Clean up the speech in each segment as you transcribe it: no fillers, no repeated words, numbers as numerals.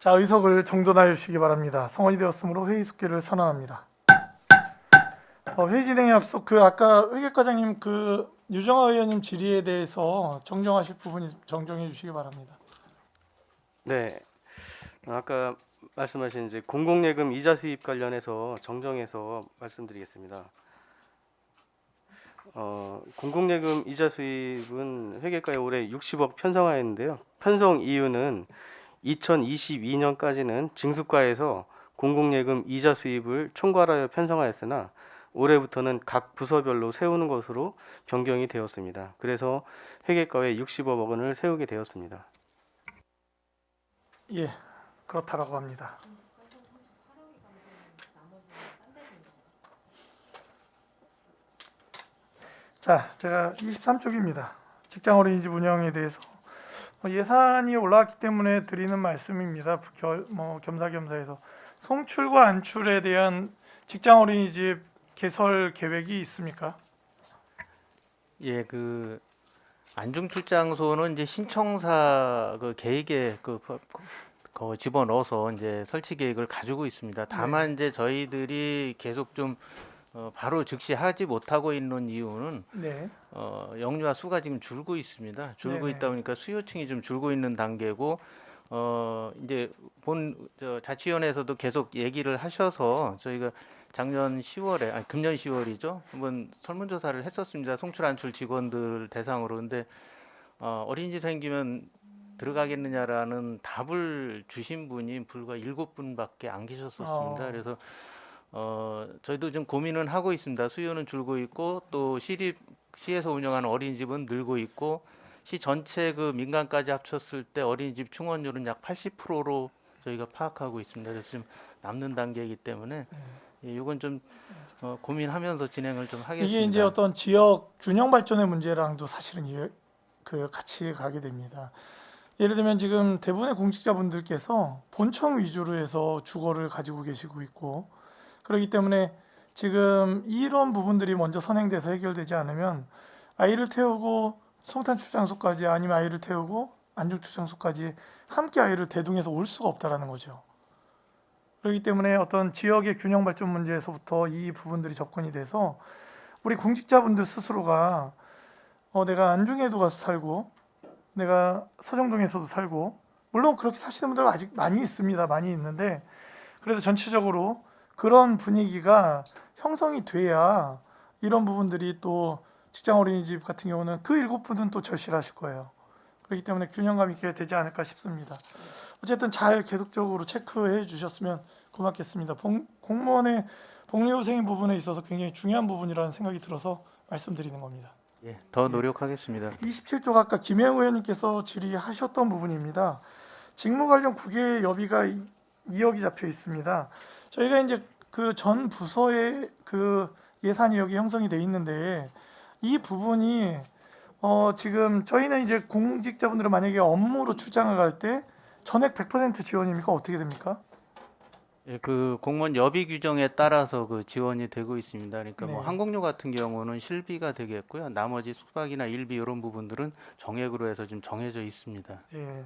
자, 의석을 정돈하여 주시기 바랍니다. 성원이 되었으므로 회의 숙기를 선언합니다. 회의 진행에 앞서 아까 회계과장님 유정아 의원님 질의에 대해서 정정하실 부분이 정정해 주시기 바랍니다. 네, 아까 말씀하신 이제 공공예금 이자 수입 관련해서 정정해서 말씀드리겠습니다. 공공예금 이자 수입은 회계과에 올해 60억 편성하였는데요. 편성 이유는 2022년까지는 징수과에서 공공예금 이자 수입을 총괄하여 편성하였으나 올해부터는 각 부서별로 세우는 것으로 변경이 되었습니다. 그래서 회계과에 60억 원을 세우게 되었습니다. 예, 그렇다라고 합니다. 자, 제가 23쪽입니다. 직장 어린이집 운영에 대해서 예산이 올라왔기 때문에 드리는 말씀입니다. 겸사겸사해서 송출과 안출에 대한 직장 어린이집 개설 계획이 있습니까? 예, 안중 출장소는 이제 신청사 계획에 집어넣어서 이제 설치 계획을 가지고 있습니다. 다만 이제 저희들이 계속 좀 바로 즉시 하지 못하고 있는 이유는 네. 영유아 수가 지금 줄고 있습니다. 줄고 네네. 있다 보니까 수요층이 좀 줄고 있는 단계고 이제 자치위원회에서도 계속 얘기를 하셔서 저희가 작년 10월에 금년 10월이죠. 한번 설문조사를 했었습니다. 송출 안출 직원들 대상으로. 근데 어린이집 생기면 들어가겠느냐라는 답을 주신 분이 불과 7분밖에 안 계셨었습니다. 그래서 저희도 좀 고민은 하고 있습니다. 수요는 줄고 있고 또 시에서 운영하는 어린이집은 늘고 있고 시 전체 민간까지 합쳤을 때 어린이집 충원율은 약 80%로 저희가 파악하고 있습니다. 그래서 좀 남는 단계이기 때문에 이건 좀 고민하면서 진행을 좀 하겠습니다. 이게 이제 어떤 지역 균형 발전의 문제랑도 사실은 같이 가게 됩니다. 예를 들면 지금 대부분의 공직자분들께서 본청 위주로 해서 주거를 가지고 계시고 있고 그렇기 때문에 지금 이런 부분들이 먼저 선행돼서 해결되지 않으면 아이를 태우고 송탄 출장소까지 아니면 아이를 태우고 안중 출장소까지 함께 아이를 대동해서 올 수가 없다라는 거죠. 그렇기 때문에 어떤 지역의 균형 발전 문제에서부터 이 부분들이 접근이 돼서 우리 공직자분들 스스로가 내가 안중에도 가서 살고 내가 서정동에서도 살고 물론 그렇게 사시는 분들 아직 많이 있습니다. 많이 있는데 그래도 전체적으로 그런 분위기가 형성이 돼야 이런 부분들이 또 직장 어린이집 같은 경우는 그 7분은 또 절실하실 거예요. 그렇기 때문에 균형감 있게 되지 않을까 싶습니다. 어쨌든 잘 계속적으로 체크해 주셨으면 고맙겠습니다. 공무원의 복리후생인 부분에 있어서 굉장히 중요한 부분이라는 생각이 들어서 말씀드리는 겁니다. 예, 더 노력하겠습니다. 27쪽 아까 김혜영 의원님께서 질의하셨던 부분입니다. 직무 관련 국외 여비가 2억이 잡혀 있습니다. 저희가 이제 전 부서에 예산이 여기 형성이 돼 있는데 이 부분이 지금 저희는 이제 공직자분들은 만약에 업무로 출장을 갈 때 전액 100% 지원입니까? 어떻게 됩니까? 예, 공무원 여비 규정에 따라서 지원이 되고 있습니다. 그러니까 네. 항공료 같은 경우는 실비가 되겠고요. 나머지 숙박이나 일비 이런 부분들은 정액으로 해서 지금 정해져 있습니다. 예.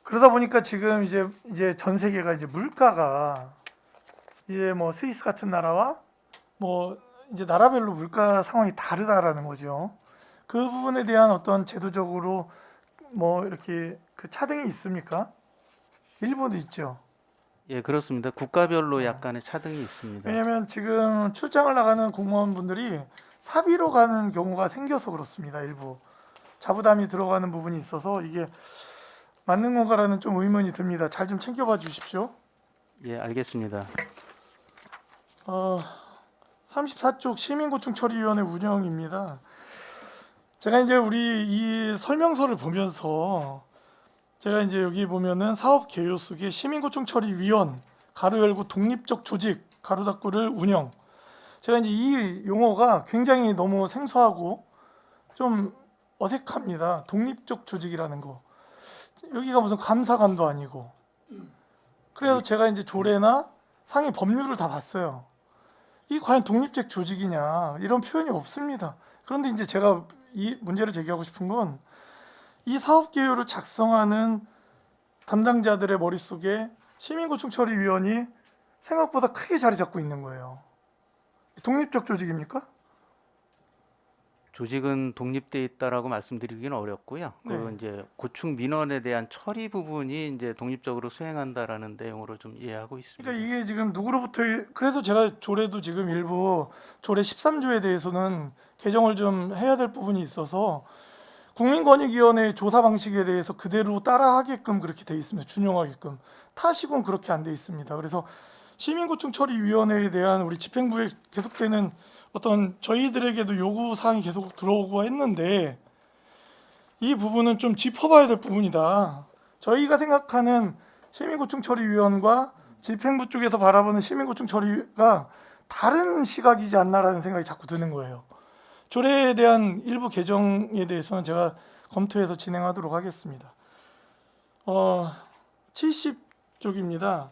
그러다 보니까 지금 이제 전 세계가 이제 물가가 이제 뭐 스위스 같은 나라와 뭐 이제 나라별로 물가 상황이 다르다라는 거죠. 그 부분에 대한 어떤 제도적으로 뭐 이렇게 차등이 있습니까? 일본도 있죠. 예, 그렇습니다. 국가별로 약간의 차등이 있습니다. 왜냐하면 지금 출장을 나가는 공무원분들이 사비로 가는 경우가 생겨서 그렇습니다. 일부 자부담이 들어가는 부분이 있어서 이게 맞는 건가라는 좀 의문이 듭니다. 잘 좀 챙겨봐 주십시오. 예, 알겠습니다. 34쪽 시민고충 처리위원회 운영입니다. 제가 이제 우리 이 설명서를 보면서 제가 이제 여기 보면은 사업 개요 속에 시민고충 처리위원 가로 열고 독립적 조직 가로 닫고를 운영. 제가 이제 이 용어가 굉장히 너무 생소하고 좀 어색합니다. 독립적 조직이라는 거. 여기가 무슨 감사관도 아니고. 그래서 제가 이제 조례나 상위 법률을 다 봤어요. 이 과연 독립적 조직이냐 이런 표현이 없습니다. 그런데 이제 제가 이 문제를 제기하고 싶은 건 이 사업 계획을 작성하는 담당자들의 머릿속에 시민고충처리위원이 생각보다 크게 자리 잡고 있는 거예요. 독립적 조직입니까? 조직은 독립돼 있다라고 말씀드리기는 어렵고요. 그 네. 이제 고충 민원에 대한 처리 부분이 이제 독립적으로 수행한다라는 내용으로 좀 이해하고 있습니다. 그러니까 이게 지금 누구로부터 그래서 제가 조례도 지금 일부 조례 13조에 대해서는 개정을 좀 해야 될 부분이 있어서 국민권익위원회의 조사 방식에 대해서 그대로 따라하게끔 그렇게 돼 있습니다. 준용하게끔. 타시군 그렇게 안 돼 있습니다. 그래서 시민고충처리위원회에 대한 우리 집행부에 계속되는 어떤 저희들에게도 요구 사항이 계속 들어오고 했는데 이 부분은 좀 짚어봐야 될 부분이다. 저희가 생각하는 시민고충처리위원과 집행부 쪽에서 바라보는 시민고충처리가 다른 시각이지 않나라는 생각이 자꾸 드는 거예요. 조례에 대한 일부 개정에 대해서는 제가 검토해서 진행하도록 하겠습니다. 70쪽입니다.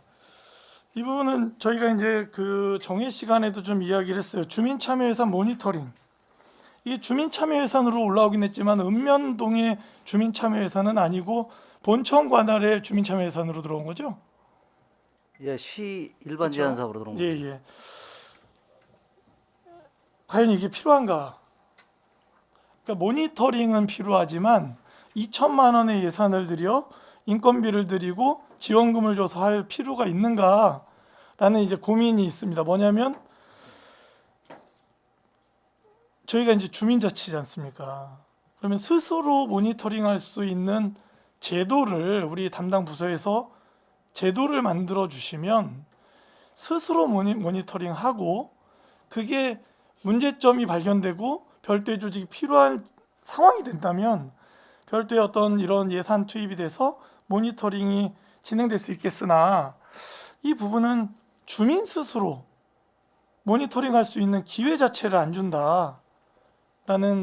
이 부분은 저희가 이제 그 정회 시간에도 좀 이야기를 했어요. 주민참여예산 모니터링. 이게 주민참여예산으로 올라오긴 했지만 읍면동의 주민참여예산은 아니고 본청 관할의 주민참여예산으로 들어온 거죠? 예, 시 일반 그렇죠? 제한 사업으로 들어온 거죠. 예. 과연 이게 필요한가? 그러니까 모니터링은 필요하지만 2천만 원의 예산을 들여 인건비를 들이고 지원금을 줘서 할 필요가 있는가라는 이제 고민이 있습니다. 뭐냐면 저희가 이제 주민자치지 않습니까? 그러면 스스로 모니터링할 수 있는 제도를 우리 담당 부서에서 제도를 만들어 주시면 스스로 모니터링하고 그게 문제점이 발견되고 별도의 조직이 필요한 상황이 된다면 별도의 어떤 이런 예산 투입이 돼서 모니터링이 진행될 수 있겠으나 이 부분은 주민 스스로 모니터링할 수 있는 기회 자체를 안 준다라는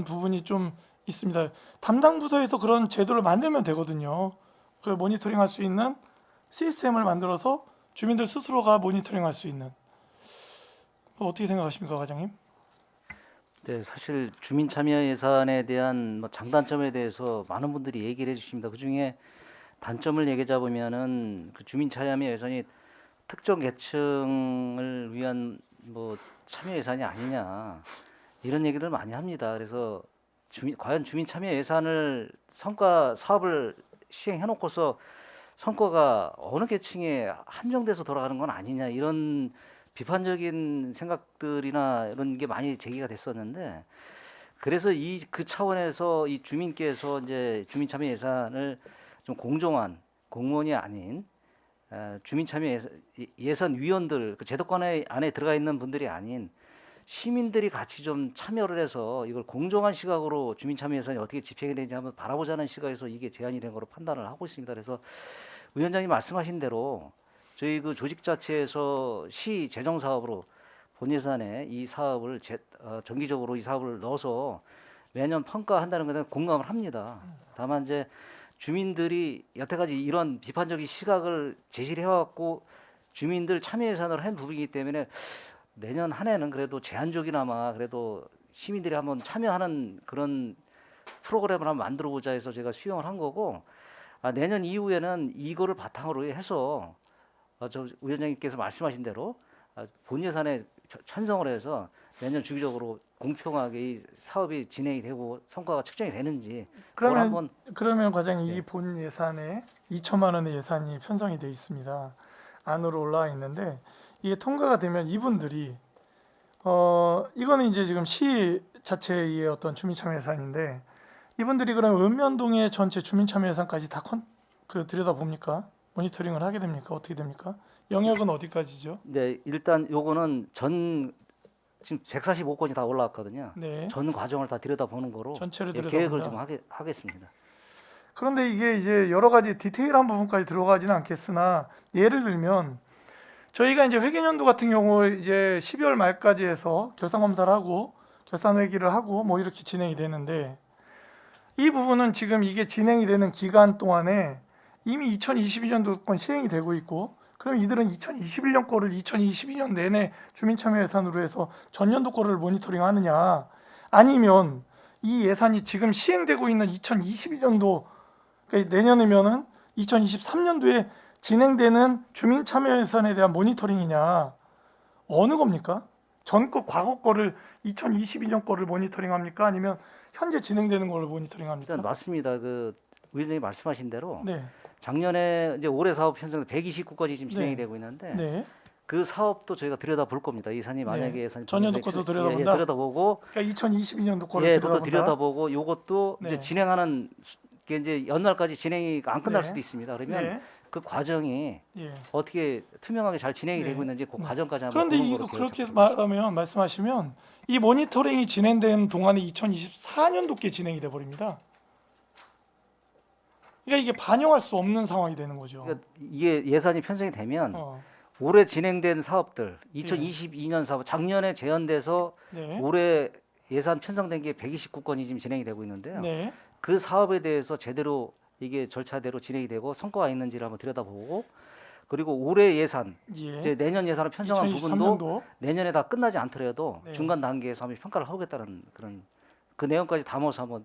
부분이 좀 있습니다. 담당 부서에서 그런 제도를 만들면 되거든요. 그 모니터링할 수 있는 시스템을 만들어서 주민들 스스로가 모니터링할 수 있는. 어떻게 생각하십니까, 과장님? 네, 사실 주민 참여 예산에 대한 뭐 장단점에 대해서 많은 분들이 얘기를 해주십니다. 그 중에 단점을 얘기해 보면은 그 주민 참여 예산이 특정 계층을 위한 뭐 참여 예산이 아니냐 이런 얘기를 많이 합니다. 그래서 과연 주민 참여 예산을 성과 사업을 시행해 놓고서 성과가 어느 계층에 한정돼서 돌아가는 건 아니냐 이런 비판적인 생각들이나 이런 게 많이 제기가 됐었는데 그래서 그 차원에서 이 주민께서 이제 주민 참여 예산을 좀 공정한 공무원이 아닌 주민 참여 예산 위원들 그 제도권 안에 들어가 있는 분들이 아닌 시민들이 같이 좀 참여를 해서 이걸 공정한 시각으로 주민 참여 예산이 어떻게 집행이 되는지 한번 바라보자는 시각에서 이게 제안이 된 거로 판단을 하고 있습니다. 그래서 위원장님 말씀하신 대로 저희 그 조직 자체에서 시 재정 사업으로 본 예산에 이 사업을 정기적으로 이 사업을 넣어서 매년 평가한다는 것에 공감을 합니다. 다만 이제 주민들이 여태까지 이런 비판적인 시각을 제시를 해왔고 주민들 참여 예산으로 한 부분이기 때문에 내년 한 해는 그래도 제한적이나마 그래도 시민들이 한번 참여하는 그런 프로그램을 한번 만들어보자 해서 제가 수용을 한 거고 내년 이후에는 이거를 바탕으로 해서 저 위원장님께서 말씀하신 대로 본 예산에 편성을 해서 매년 주기적으로 공평하게 이 사업이 진행이 되고 성과가 측정이 되는지 그걸 한번 그러면 과장님 네. 이 본 예산에 2천만 원의 예산이 편성이 돼 있습니다. 안으로 올라와 있는데 이게 통과가 되면 이분들이 이거는 이제 지금 시 자체의 어떤 주민참여 예산인데 이분들이 그럼 읍면동의 전체 주민참여 예산까지 다 들여다 봅니까? 모니터링을 하게 됩니까? 어떻게 됩니까? 영역은 어디까지죠? 네, 일단 요거는 지금 145건이 다 올라왔거든요. 네, 전 과정을 다 들여다보는 거로 전체를 계획을 들여다본다. 좀 하겠습니다. 그런데 이게 이제 여러 가지 디테일한 부분까지 들어가지는 않겠으나 예를 들면 저희가 이제 회계연도 같은 경우 이제 12월 말까지 해서 결산 검사를 하고 결산 회기를 하고 뭐 이렇게 진행이 되는데 이 부분은 지금 이게 진행이 되는 기간 동안에 이미 2022년도 건 시행이 되고 있고 그럼 이들은 2021년 거를 2022년 내내 주민참여 예산으로 해서 전년도 거를 모니터링 하느냐 아니면 이 예산이 지금 시행되고 있는 2022년도 그러니까 내년이면은 2023년도에 진행되는 주민 참여 예산에 대한 모니터링이냐 어느 겁니까? 전거 과거 거를 2022년 거를 모니터링합니까? 아니면 현재 진행되는 거를 모니터링합니까? 일단 맞습니다. 그 의원님이 말씀하신 대로 네, 작년에 이제 올해 사업 편성 129건이 지금 진행이 네. 되고 있는데 네. 그 사업도 저희가 들여다볼 겁니다. 예산이 만약에 예산이 전년도 분석이 것도 예, 들여다본다? 들여다보고 그러니까 2022년도 거를 예, 그것도 들여다본다. 들여다보고 요것도 네. 이제 진행하는 게 이제 연말까지 진행이 안 끝날 네. 수도 있습니다. 그러면 네, 그 과정이 예. 어떻게 투명하게 잘 진행이 네. 되고 있는지 그 과정까지 한번 그런데 보는 이거 거로 그렇게 계획 말씀하시면 이 모니터링이 진행된 동안에 2024년도께 진행이 돼 버립니다. 그러니까 이게 반영할 수 없는 상황이 되는 거죠. 그러니까 이게 예산이 편성이 되면 어, 올해 진행된 사업들 2022년 사업 작년에 제한돼서 네, 올해 예산 편성된 게 129건이 지금 진행이 되고 있는데요. 네, 그 사업에 대해서 제대로 이게 절차대로 진행이 되고 성과가 있는지를 한번 들여다보고 그리고 올해 예산 예. 이제 내년 예산을 편성한 부분도 2023년도 내년에 다 끝나지 않더라도 네. 중간 단계에서 한번 평가를 하겠다는 그런 그 내용까지 담아서 한번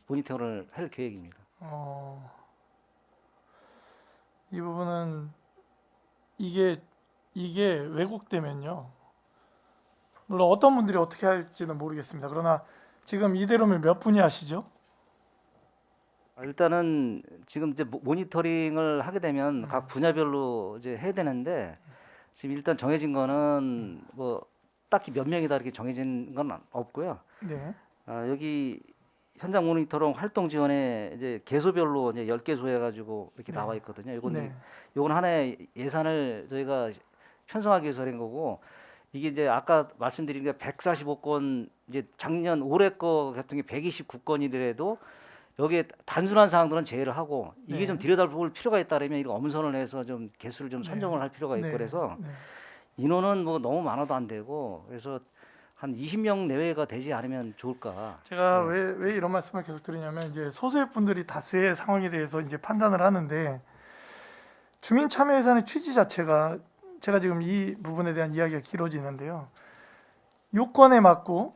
모니터링을 할 계획입니다. 이 부분은 이게 왜곡되면요. 물론 어떤 분들이 어떻게 할지는 모르겠습니다. 그러나 지금 이대로면 몇 분이 하시죠? 일단은 지금 이제 모니터링을 하게 되면 각 분야별로 이제 해야 되는데 지금 일단 정해진 거는 뭐 딱히 몇 명이다 이렇게 정해진 건 없고요. 네, 여기 현장 모니터링 활동 지원에 이제 개소별로 이제 10개소 해가지고 이렇게 네. 나와 있거든요. 이건 네, 요건 하나의 예산을 저희가 편성하기 위해서 한 거고 이게 이제 아까 말씀드린 게 145건 이제 작년 올해 거 같은 게 129건이더라도 여기에 단순한 사항들은 제외를 하고 이게 네. 좀 들여다볼 필요가 있다면 이거 엄선을 해서 좀 개수를 좀 네. 선정을 할 필요가 있고 네, 그래서 네. 인원은 뭐 너무 많아도 안 되고 그래서 한 20명 내외가 되지 않으면 좋을까. 제가 네. 왜 이런 말씀을 계속 드리냐면 이제 소수의 분들이 다수의 상황에 대해서 이제 판단을 하는데 주민 참여 예산의 취지 자체가 제가 지금 이 부분에 대한 이야기가 길어지는데요. 요건에 맞고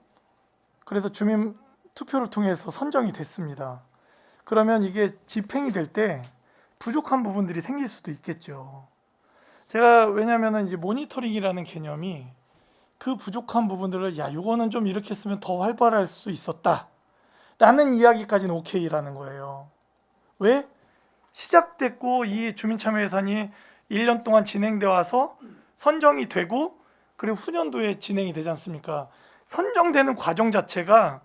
그래서 주민 투표를 통해서 선정이 됐습니다. 그러면 이게 집행이 될 때 부족한 부분들이 생길 수도 있겠죠. 제가 왜냐면은 이제 모니터링이라는 개념이 그 부족한 부분들을 야, 요거는 좀 이렇게 했으면 더 활발할 수 있었다. 라는 이야기까지는 오케이라는 거예요. 왜? 시작됐고 이 주민참여 예산이 1년 동안 진행돼 와서 선정이 되고 그리고 후년도에 진행이 되지 않습니까? 선정되는 과정 자체가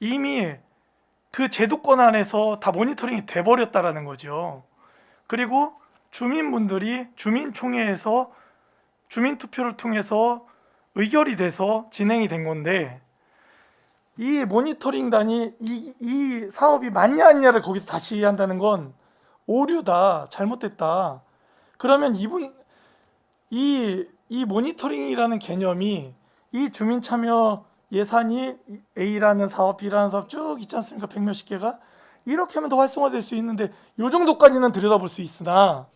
이미 그 제도권 안에서 다 모니터링이 돼 버렸다라는 거죠. 그리고 주민분들이 주민총회에서 주민투표를 통해서 의결이 돼서 진행이 된 건데 이 모니터링단이 이 사업이 맞냐 아니냐를 거기서 다시 한다는 건 오류다, 잘못됐다. 그러면 이 모니터링이라는 개념이 이 주민 참여 예산이 A라는 사업, B라는 사업 쭉 있지 않습니까? 100몇십 개가 이렇게 하면 더 활성화될 수 있는데 요 정도까지는 들여다볼 수 있으나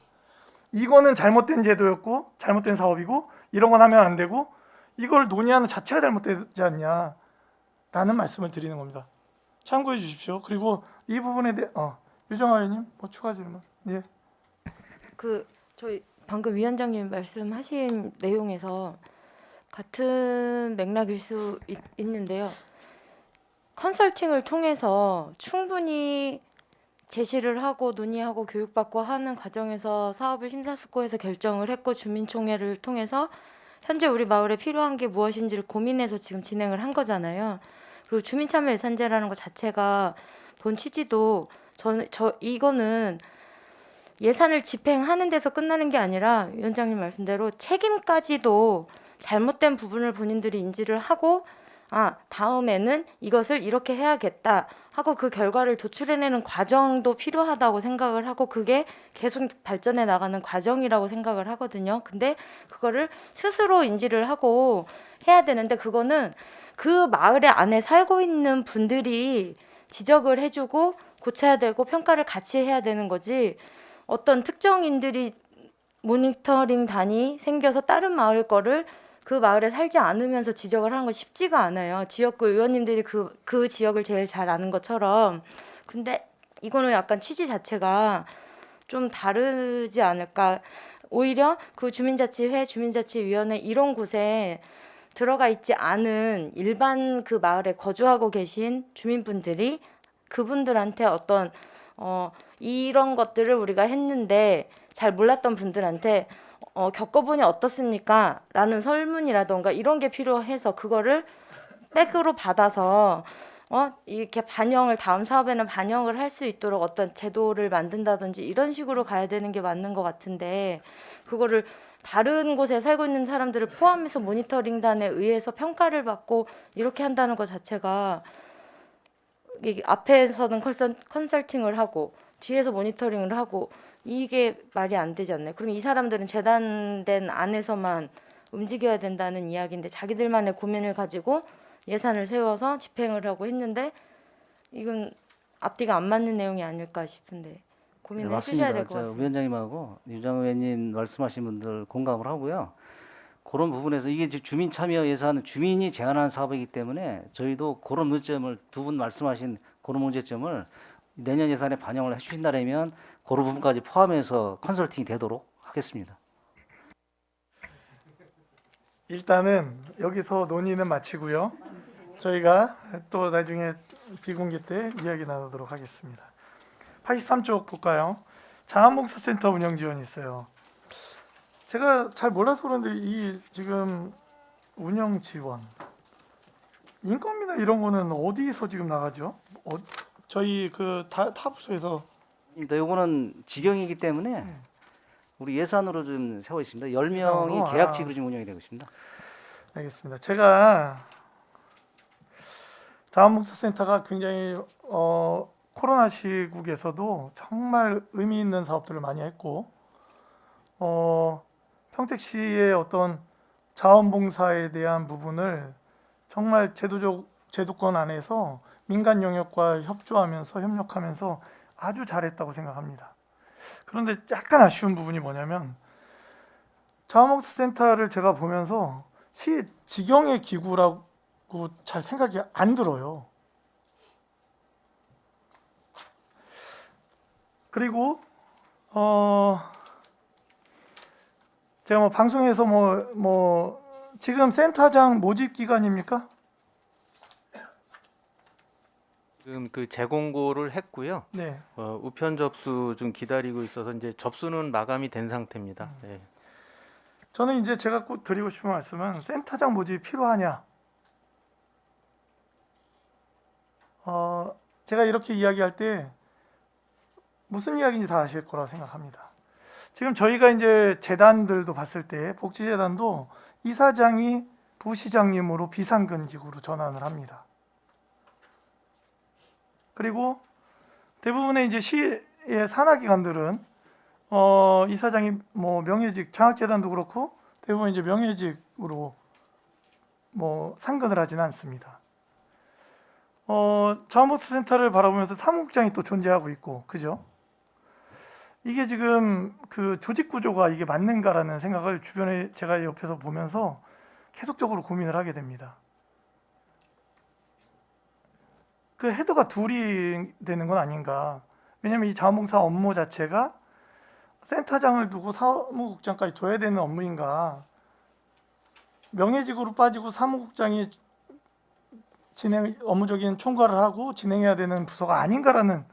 이거는 잘못된 제도였고 잘못된 사업이고 이런 건 하면 안 되고 이걸 논의하는 자체가 잘못되지 않냐라는 말씀을 드리는 겁니다. 참고해 주십시오. 그리고 이 부분에 대해 유정아 의원님 뭐 추가 질문? 예. 저희 방금 위원장님 말씀하신 내용에서 같은 맥락일 수 있는데요. 컨설팅을 통해서 충분히 제시를 하고 논의하고 교육받고 하는 과정에서 사업을 심사숙고해서 결정을 했고 주민총회를 통해서 현재 우리 마을에 필요한 게 무엇인지를 고민해서 지금 진행을 한 거잖아요. 그리고 주민참여 예산제라는 것 자체가 본 취지도 이거는 예산을 집행하는 데서 끝나는 게 아니라 위원장님 말씀대로 책임까지도 잘못된 부분을 본인들이 인지를 하고 다음에는 이것을 이렇게 해야겠다 하고 그 결과를 도출해내는 과정도 필요하다고 생각을 하고 그게 계속 발전해 나가는 과정이라고 생각을 하거든요. 근데 그거를 스스로 인지를 하고 해야 되는데 그거는 그 마을에 안에 살고 있는 분들이 지적을 해주고 고쳐야 되고 평가를 같이 해야 되는 거지 어떤 특정인들이 모니터링 단이 생겨서 다른 마을 거를 그 마을에 살지 않으면서 지적을 하는 건 쉽지가 않아요. 지역구 의원님들이 그 지역을 제일 잘 아는 것처럼. 근데 이거는 약간 취지 자체가 좀 다르지 않을까. 오히려 그 주민자치회, 주민자치위원회 이런 곳에 들어가 있지 않은 일반 그 마을에 거주하고 계신 주민분들이 그분들한테 어떤 이런 것들을 우리가 했는데 잘 몰랐던 분들한테 겪어보니 어떻습니까? 라는 설문이라던가 이런 게 필요해서 그거를 백으로 받아서 이렇게 반영을 다음 사업에는 반영을 할 수 있도록 어떤 제도를 만든다든지 이런 식으로 가야 되는 게 맞는 것 같은데 그거를 다른 곳에 살고 있는 사람들을 포함해서 모니터링단에 의해서 평가를 받고 이렇게 한다는 것 자체가 이게 앞에서는 컨설팅을 하고 뒤에서 모니터링을 하고 이게 말이 안 되지 않나요? 그럼 이 사람들은 재단된 안에서만 움직여야 된다는 이야기인데 자기들만의 고민을 가지고 예산을 세워서 집행을 하고 했는데 이건 앞뒤가 안 맞는 내용이 아닐까 싶은데 고민을 해주셔야 될 것 저 같습니다. 위원장님하고 유장 의원님 말씀하신 분들 공감을 하고요. 그런 부분에서 이게 이제 주민 참여 예산은 주민이 제안한 사업이기 때문에 저희도 그런 문제점을 두 분 말씀하신 그런 문제점을 내년 예산에 반영을 해주신다면 그런 부분까지 포함해서 컨설팅이 되도록 하겠습니다. 일단은 여기서 논의는 마치고요. 저희가 또 나중에 비공개 때 이야기 나누도록 하겠습니다. 83쪽 볼까요? 자원봉사센터 운영 지원이 있어요. 제가 잘 몰라서 그런데 이 지금 운영 지원 인건비나 이런 거는 어디서 지금 나가죠? 저희 그 타부서에서 이거는 직영이기 때문에 우리 예산으로 좀 세워 있습니다. 10명이 예산으로? 계약직으로 지금 운영이 되고 있습니다. 알겠습니다. 제가 자원봉사센터가 굉장히 코로나 시국에서도 정말 의미 있는 사업들을 많이 했고 평택시의 어떤 자원봉사에 대한 부분을 정말 제도권 안에서 민간 영역과 협력하면서 아주 잘했다고 생각합니다. 그런데 약간 아쉬운 부분이 뭐냐면 자원봉사센터를 제가 보면서 시 직영의 기구라고 잘 생각이 안 들어요. 그리고 제가 뭐 방송에서 지금 센터장 모집 기간입니까? 지금 그 재공고를 했고요. 네. 우편 접수 좀 기다리고 있어서 이제 접수는 마감이 된 상태입니다. 네. 저는 이제 제가 꼭 드리고 싶은 말씀은 센터장 모집이 필요하냐? 제가 이렇게 이야기할 때 무슨 이야기인지 다 아실 거라 생각합니다. 지금 저희가 이제 재단들도 봤을 때 복지재단도 이사장이 부시장님으로 비상근직으로 전환을 합니다. 그리고 대부분의 이제 시의 산하기관들은 이사장이 뭐 명예직 장학재단도 그렇고 대부분 이제 명예직으로 뭐 상근을 하지는 않습니다. 자원봉사센터를 바라보면서 사무국장이 또 존재하고 있고, 그죠? 이게 지금 그 조직 구조가 이게 맞는가라는 생각을 주변에 제가 옆에서 보면서 계속적으로 고민을 하게 됩니다. 그 헤드가 둘이 되는 건 아닌가? 왜냐하면 이 자원봉사 업무 자체가 센터장을 두고 사무국장까지 둬야 되는 업무인가? 명예직으로 빠지고 사무국장이 업무적인 총괄을 하고 진행해야 되는 부서가 아닌가라는,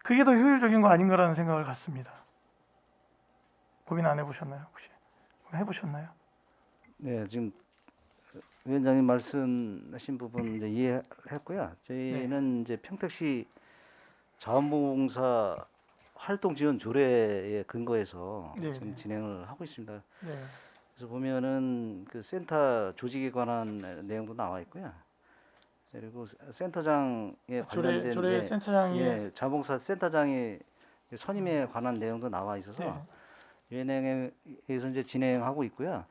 그게 더 효율적인 거 아닌가라는 생각을 갖습니다. 고민 안 해보셨나요? 혹시 해보셨나요? 네, 지금 위원장님 말씀하신 부분 이제 이해했고요. 저희는 이제 평택시 자원봉사 활동 지원 조례에 근거해서 네, 지금 네. 진행을 하고 있습니다. 네. 그래서 보면은 그 센터 조직에 관한 내용도 나와 있고요. 그리고 센터장에 관련된 조례 센터장이 자원봉사 센터장의 선임에 관한 내용도 나와 있어서 네. 위원회에서 이제 진행하고 있고요.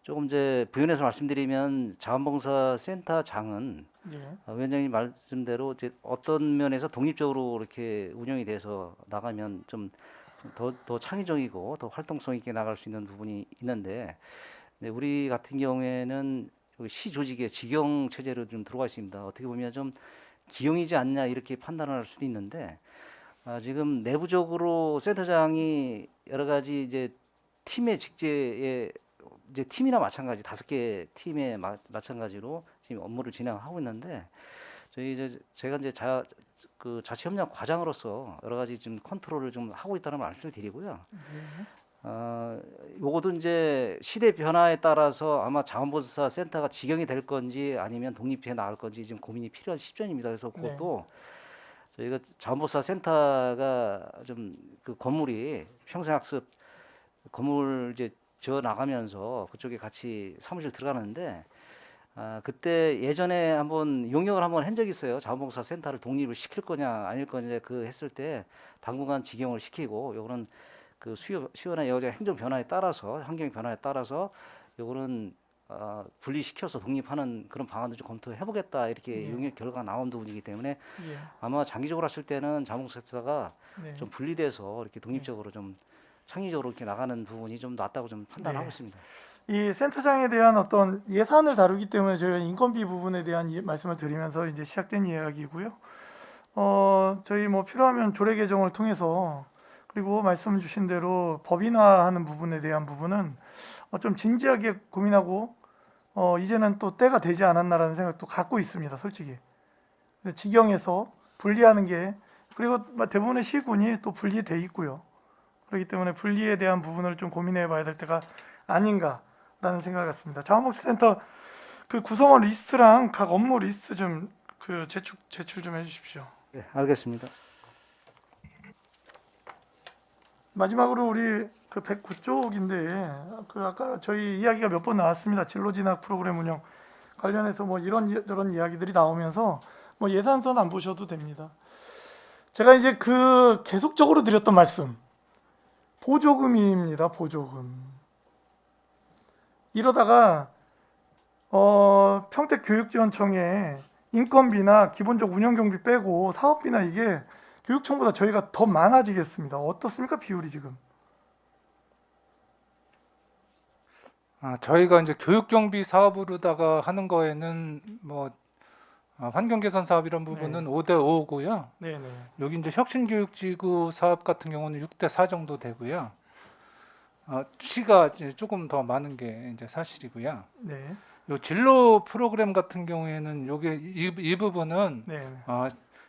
조금 이제 부연해서 말씀드리면 자원봉사 센터장은 네. 위원장님 말씀대로 이제 어떤 면에서 독립적으로 이렇게 운영이 돼서 나가면 좀 더 창의적이고 더 활동성 있게 나갈 수 있는 부분이 있는데, 우리 같은 경우에는 여기 시 조직의 직영 체제로 좀 들어가 있습니다. 어떻게 보면 좀 기형이지 않냐 이렇게 판단을 할 수도 있는데, 지금 내부적으로 센터장이 여러 가지 이제 팀의 직제에 이제 팀이나 마찬가지 5개 팀에 마찬가지로 지금 업무를 진행하고 있는데 저희 이제 제가 이제 그 자치협력 과장으로서 여러 가지 좀 컨트롤을 좀 하고 있다는 말씀을 드리고요. 요것도 이제 시대 변화에 따라서 아마 자원봉사 센터가 직영이 될 건지 아니면 독립해 나갈 건지 지금 고민이 필요한 시점입니다. 그래서 그것도 저희가 자원봉사 센터가 좀 그 건물이 평생학습 건물 이제 지어 나가면서 그쪽에 같이 사무실 들어가는데 그때 예전에 한번 용역을 한번 한 적이 있어요. 자원봉사 센터를 독립을 시킬 거냐 아닐 거냐 그 했을 때 당분간 직영을 시키고 요거는 그 수요나 여러 가지 행정 변화에 따라서 환경 변화에 따라서 요거는 분리시켜서 독립하는 그런 방안도 좀 검토해 보겠다 이렇게 용역 결과가 나온 부분이기 때문에 예. 아마 장기적으로 했을 때는 자원봉사 센터가 네. 좀 분리돼서 이렇게 독립적으로 좀 창의적으로 이렇게 나가는 부분이 좀 낫다고 좀 판단하고 네. 있습니다. 이 센터장에 대한 어떤 예산을 다루기 때문에 저희가 인건비 부분에 대한 말씀을 드리면서 이제 시작된 이야기고요. 저희 뭐 필요하면 조례 개정을 통해서 그리고 말씀 주신 대로 법인화하는 부분에 대한 부분은 좀 진지하게 고민하고 이제는 또 때가 되지 않았나라는 생각도 갖고 있습니다. 솔직히 직영에서 분리하는 게 그리고 대부분의 시군이 또 분리돼 있고요. 그렇기 때문에 분리에 대한 부분을 좀 고민해 봐야 될 때가 아닌가라는 생각을 갖습니다. 자원봉사센터 그 구성원 리스트랑 각 업무 리스트 좀 그 제출 좀 해주십시오. 네, 알겠습니다. 마지막으로 우리 그 109쪽인데 그 아까 저희 이야기가 몇 번 나왔습니다. 진로진학 프로그램 운영 관련해서 뭐 이런 이야기들이 나오면서 뭐 예산선 안 보셔도 됩니다. 제가 이제 그 계속적으로 드렸던 말씀 보조금입니다. 보조금. 이러다가 평택교육지원청에 인건비나 기본적 운영경비 빼고 사업비나 이게 교육청보다 저희가 더 많아지겠습니다. 어떻습니까? 비율이 지금. 저희가 이제 교육경비 사업으로다가 하는 거에는 뭐 환경 개선 사업 이런 부분은 5대 5고요. 네네. 여기 이제 혁신교육지구 사업 같은 경우는 6대 4 정도 되고요. 시가 이제 조금 더 많은 게 이제 사실이고요. 네. 요 진로 프로그램 같은 경우에는 요게 이 부분은 네.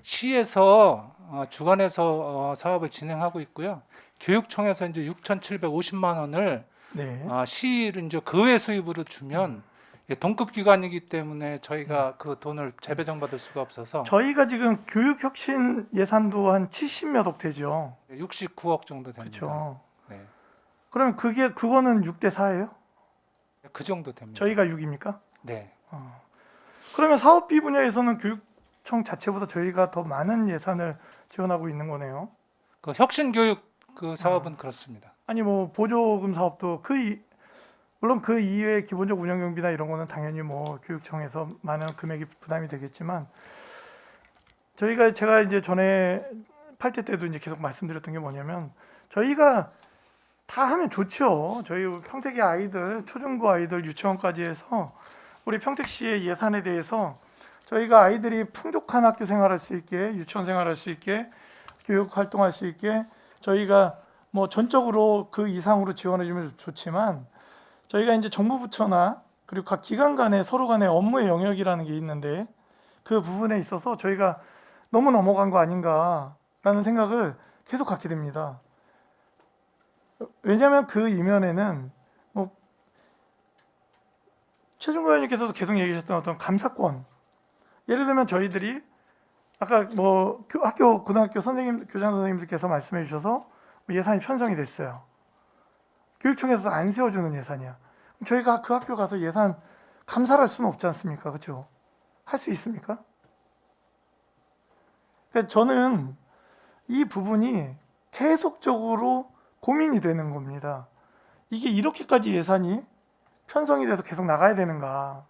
시에서 주관해서 사업을 진행하고 있고요. 교육청에서 이제 6,750만 원을 네. 시를 이제 그 외 수입으로 주면 이게 동급 기관이기 때문에 저희가 그 돈을 재배정 받을 수가 없어서 저희가 지금 교육혁신 예산도 한 70몇 억 되죠. 69억 정도 됩니다. 그렇죠. 네, 그럼 그거는 6대 4예요? 그 정도 됩니다. 저희가 6입니까? 네, 그러면 사업비 분야에서는 교육청 자체보다 저희가 더 많은 예산을 지원하고 있는 거네요. 그 혁신교육 그 사업은 그렇습니다. 아니 뭐 보조금 사업도 물론 그 이외의 기본적 운영 경비나 이런 거는 당연히 뭐 교육청에서 많은 금액이 부담이 되겠지만 제가 이제 전에 8대 때도 이제 계속 말씀드렸던 게 뭐냐면 저희가 다 하면 좋죠. 저희 평택의 아이들, 초중고 아이들, 유치원까지 해서 우리 평택시의 예산에 대해서 저희가 아이들이 풍족한 학교 생활할 수 있게, 유치원 생활할 수 있게, 교육 활동할 수 있게 저희가 뭐 전적으로 그 이상으로 지원해 주면 좋지만 저희가 이제 정부 부처나 그리고 각 기관 간의 서로 간의 업무의 영역이라는 게 있는데 그 부분에 있어서 저희가 너무 넘어간 거 아닌가라는 생각을 계속 갖게 됩니다. 왜냐하면 그 이면에는 뭐 최준구 의원님께서도 계속 얘기하셨던 어떤 감사권, 예를 들면 저희들이 아까 뭐 학교 고등학교 선생님, 교장 선생님들께서 말씀해 주셔서 예산이 편성이 됐어요. 교육청에서 안 세워주는 예산이야. 그럼 저희가 그 학교 가서 예산 감사를 할 수는 없지 않습니까? 그렇죠? 할 수 있습니까? 그러니까 저는 이 부분이 계속적으로 고민이 되는 겁니다. 이게 이렇게까지 예산이 편성이 돼서 계속 나가야 되는가?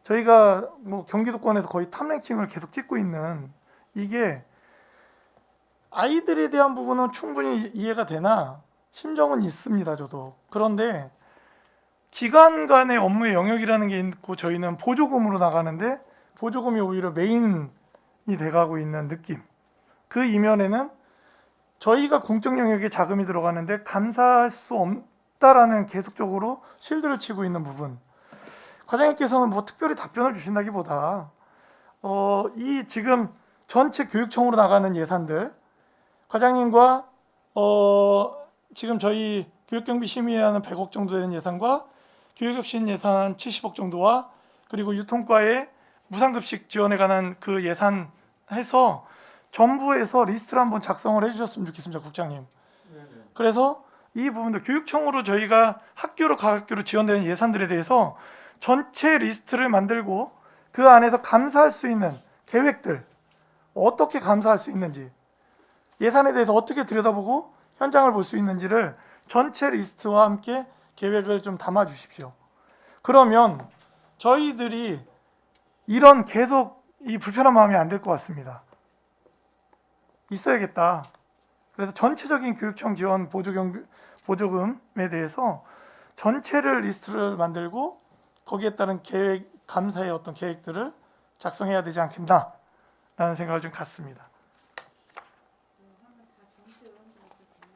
저희가 뭐 경기도권에서 거의 탑랭킹을 계속 찍고 있는 이게 아이들에 대한 부분은 충분히 이해가 되나 심정은 있습니다. 저도. 그런데 기관 간의 업무의 영역이라는 게 있고 저희는 보조금으로 나가는데 보조금이 오히려 메인이 돼가고 있는 느낌. 그 이면에는 저희가 공적 영역에 자금이 들어가는데 감사할 수 없다라는 계속적으로 실드를 치고 있는 부분. 과장님께서는 뭐 특별히 답변을 주신다기보다 이 지금 전체 교육청으로 나가는 예산들, 과장님과 지금 저희 교육경비 심의하는 100억 정도 되는 예산과 교육혁신 예산 70억 정도와 그리고 유통과의 무상급식 지원에 관한 그 예산 해서 정부에서 리스트를 한번 작성을 해주셨으면 좋겠습니다, 국장님. 그래서 이 부분들 교육청으로 저희가 학교로 각 학교로 지원되는 예산들에 대해서 전체 리스트를 만들고 그 안에서 감사할 수 있는 계획들, 어떻게 감사할 수 있는지, 예산에 대해서 어떻게 들여다보고 현장을 볼 수 있는지를 전체 리스트와 함께 계획을 좀 담아 주십시오. 그러면 저희들이 이런 계속 이 불편한 마음이 안 들 것 같습니다. 있어야겠다. 그래서 전체적인 교육청 지원 보조금에 대해서 전체를 리스트를 만들고 거기에 따른 계획, 감사의 어떤 계획들을 작성해야 되지 않겠나라는 생각을 좀 갖습니다.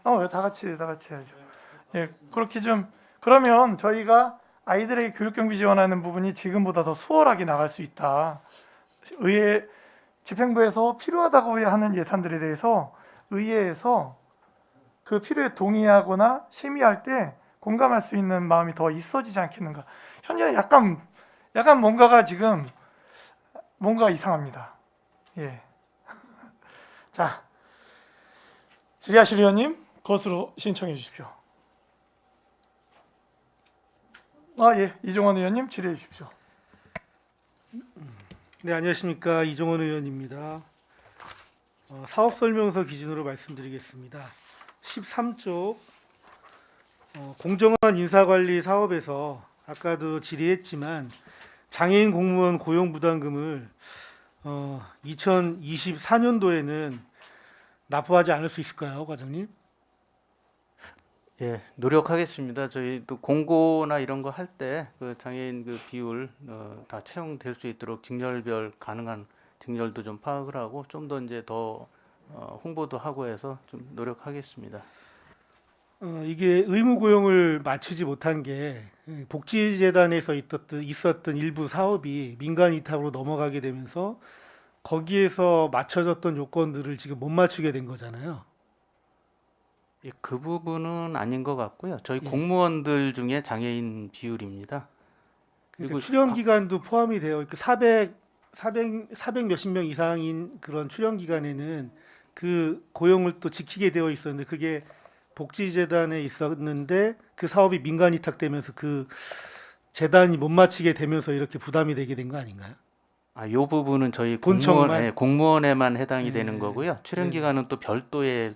다 같이 해야죠. 예, 그렇게 좀 그러면 저희가 아이들에게 교육 경비 지원하는 부분이 지금보다 더 수월하게 나갈 수 있다. 의회 집행부에서 필요하다고 하는 예산들에 대해서 의회에서 그 필요에 동의하거나 심의할 때 공감할 수 있는 마음이 더 있어지지 않겠는가. 현재 약간 뭔가가 지금 뭔가 이상합니다. 예. 자, 질의하실 의원님 것으로 신청해 주십시오. 예, 이종원 의원님 질의해 주십시오. 네, 안녕하십니까. 이종원 의원입니다. 사업 설명서 기준으로 말씀드리겠습니다. 13쪽 공정한 인사관리 사업에서 아까도 질의했지만 장애인 공무원 고용부담금을 2024년도에는 납부하지 않을 수 있을까요, 과장님? 예, 노력하겠습니다. 저희도 공고나 이런 거 할 때 그 장애인 그 비율 다 채용될 수 있도록 직렬별 가능한 직렬도 좀 파악을 하고 좀 더 이제 더 홍보도 하고 해서 좀 노력하겠습니다. 이게 의무 고용을 맞추지 못한 게 복지재단에서 있었던 일부 사업이 민간 위탁으로 넘어가게 되면서 거기에서 맞춰졌던 요건들을 지금 못 맞추게 된 거잖아요. 예, 그 부분은 아닌 것 같고요. 저희 예. 공무원들 중에 장애인 비율입니다. 그러니까 그리고 출연 기간도 포함이 되어 있고 400 몇십 명 이상인 그런 출연 기간에는 그 고용을 또 지키게 되어 있었는데 그게 복지재단에 있었는데 그 사업이 민간 위탁되면서 그 재단이 못 마치게 되면서 이렇게 부담이 되게 된 거 아닌가요? 요 부분은 저희 본청만? 공무원에만 해당이 네. 되는 거고요. 출연 네네. 기간은 또 별도의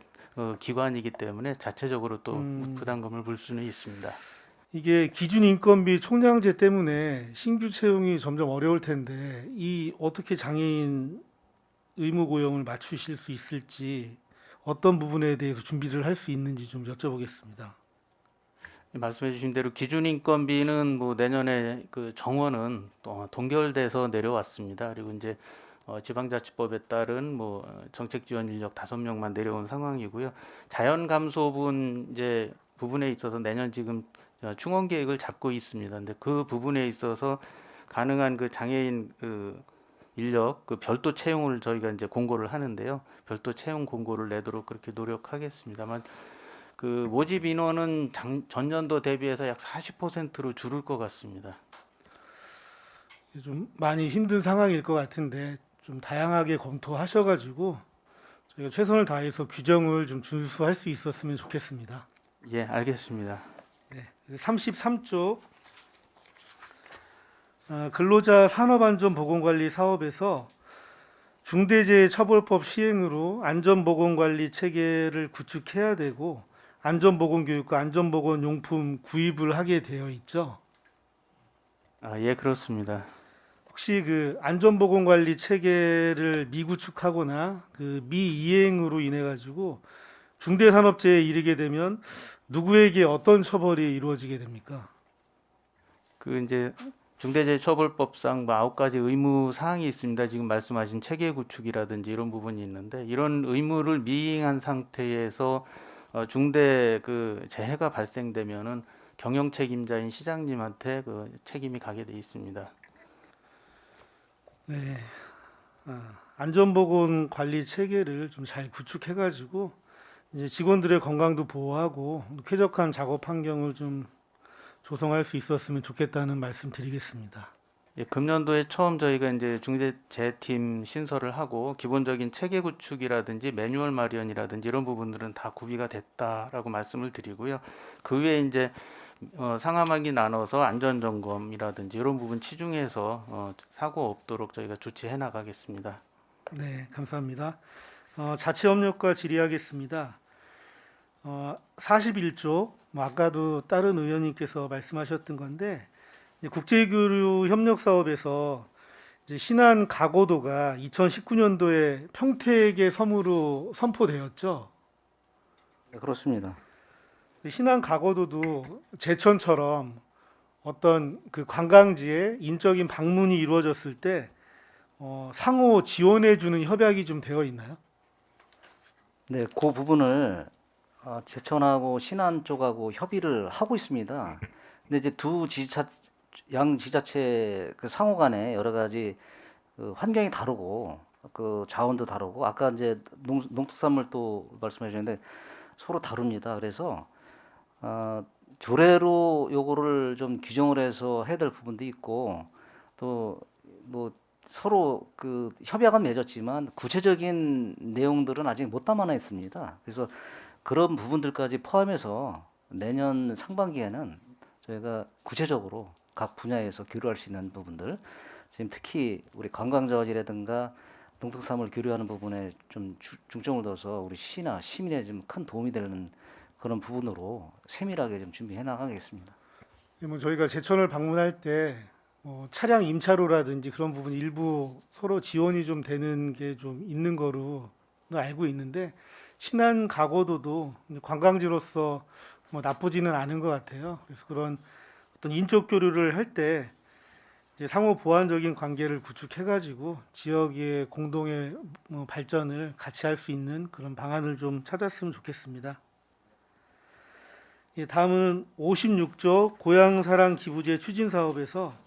기관이기 때문에 자체적으로 또 음. 부담금을 물 수는 있습니다. 이게 기준인건비 총량제 때문에 신규 채용이 점점 어려울 텐데 이 어떻게 장애인 의무 고용을 맞추실 수 있을지 어떤 부분에 대해서 준비를 할 수 있는지 좀 여쭤보겠습니다. 말씀해 주신 대로 기준 인건비는 뭐 내년에 그 정원은 또 동결돼서 내려왔습니다. 그리고 이제 지방자치법에 따른 뭐 정책 지원 인력 5명만 내려온 상황이고요. 자연 감소분 이제 부분에 있어서 내년 지금 충원 계획을 잡고 있습니다. 근데 그 부분에 있어서 가능한 그 장애인 그 인력 그 별도 채용을 저희가 이제 공고를 하는데요. 별도 채용 공고를 내도록 그렇게 노력하겠습니다만 그 모집 인원은 전년도 대비해서 약 40%로 줄을 것 같습니다. 좀 많이 힘든 상황일 것 같은데 좀 다양하게 검토하셔가지고 저희가 최선을 다해서 규정을 좀 준수할 수 있었으면 좋겠습니다. 예, 알겠습니다. 네, 33쪽 근로자 산업안전보건관리 사업에서 중대재해처벌법 시행으로 안전보건관리 체계를 구축해야 되고 안전보건교육과 안전보건용품 구입을 하게 되어 있죠. 예, 그렇습니다. 혹시 그 안전보건관리 체계를 미구축하거나 그 미이행으로 인해 가지고 중대산업재해에 이르게 되면 누구에게 어떤 처벌이 이루어지게 됩니까? 그 이제 중대재해처벌법상 뭐 9가지 의무 사항이 있습니다. 지금 말씀하신 체계 구축이라든지 이런 부분이 있는데 이런 의무를 미행한 상태에서 중대 그 재해가 발생되면은 경영 책임자인 시장님한테 그 책임이 가게 돼 있습니다. 네. 안전보건 관리 체계를 좀 잘 구축해가지고 이제 직원들의 건강도 보호하고 쾌적한 작업 환경을 좀 조성할 수 있었으면 좋겠다는 말씀 드리겠습니다. 예, 금년도에 처음 저희가 이제 중대재해팀 신설을 하고 기본적인 체계 구축이라든지 매뉴얼 마련이라든지 이런 부분들은 다 구비가 됐다라고 말씀을 드리고요. 그 외에 이제 상하반기 나눠서 안전 점검이라든지 이런 부분 치중해서 사고 없도록 저희가 조치해 나가겠습니다. 네, 감사합니다. 자체 협력과 질의하겠습니다. 41조, 뭐 아까도 다른 의원님께서 말씀하셨던 건데 이제 국제교류 협력 사업에서 이제 신안 가고도가 2019년도에 평택의 섬으로 선포되었죠. 네, 그렇습니다. 신안 가고도도 제천처럼 어떤 그 관광지에 인적인 방문이 이루어졌을 때 상호 지원해주는 협약이 좀 되어 있나요? 네, 그 부분을 제천하고 신안 쪽하고 협의를 하고 있습니다. 근데 이제 양 지자체 그 상호 간에 여러 가지 그 환경이 다르고 그 자원도 다르고 아까 이제 농특산물 또 말씀해 주셨는데 서로 다릅니다. 그래서 조례로 요거를 좀 규정을 해서 해야 될 부분도 있고 또 뭐 서로 그 협약은 맺었지만 구체적인 내용들은 아직 못 담아냈습니다. 그래서 그런 부분들까지 포함해서 내년 상반기에는 저희가 구체적으로 각 분야에서 교류할 수 있는 부분들, 지금 특히 우리 관광자원이라든가 농특산물 교류하는 부분에 좀 중점을 둬서 우리 시나 시민에 좀 큰 도움이 되는 그런 부분으로 세밀하게 좀 준비해 나가겠습니다. 뭐 저희가 제천을 방문할 때 차량 임차료라든지 그런 부분 일부 서로 지원이 좀 되는 게 좀 있는 거로 알고 있는데 신안 가고도도 관광지로서 뭐 나쁘지는 않은 것 같아요. 그래서 그런 어떤 인적 교류를 할 때 상호 보완적인 관계를 구축해가지고 지역의 공동의 발전을 같이 할 수 있는 그런 방안을 좀 찾았으면 좋겠습니다. 예, 다음은 56조 고향사랑 기부제 추진 사업에서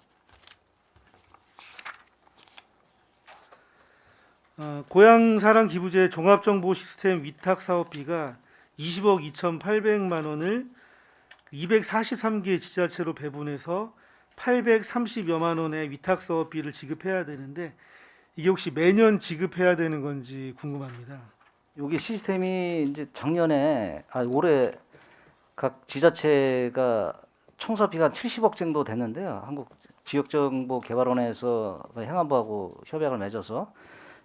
고향사랑 기부제 종합정보 시스템 위탁 사업비가 20억 2,800만 원을 243개 지자체로 배분해서 830여만 원의 위탁 사업비를 지급해야 되는데 이게 혹시 매년 지급해야 되는 건지 궁금합니다. 여기 시스템이 이제 올해 각 지자체가 총사비가 70억 정도 됐는데요. 한국 지역정보개발원에서 행안부하고 협약을 맺어서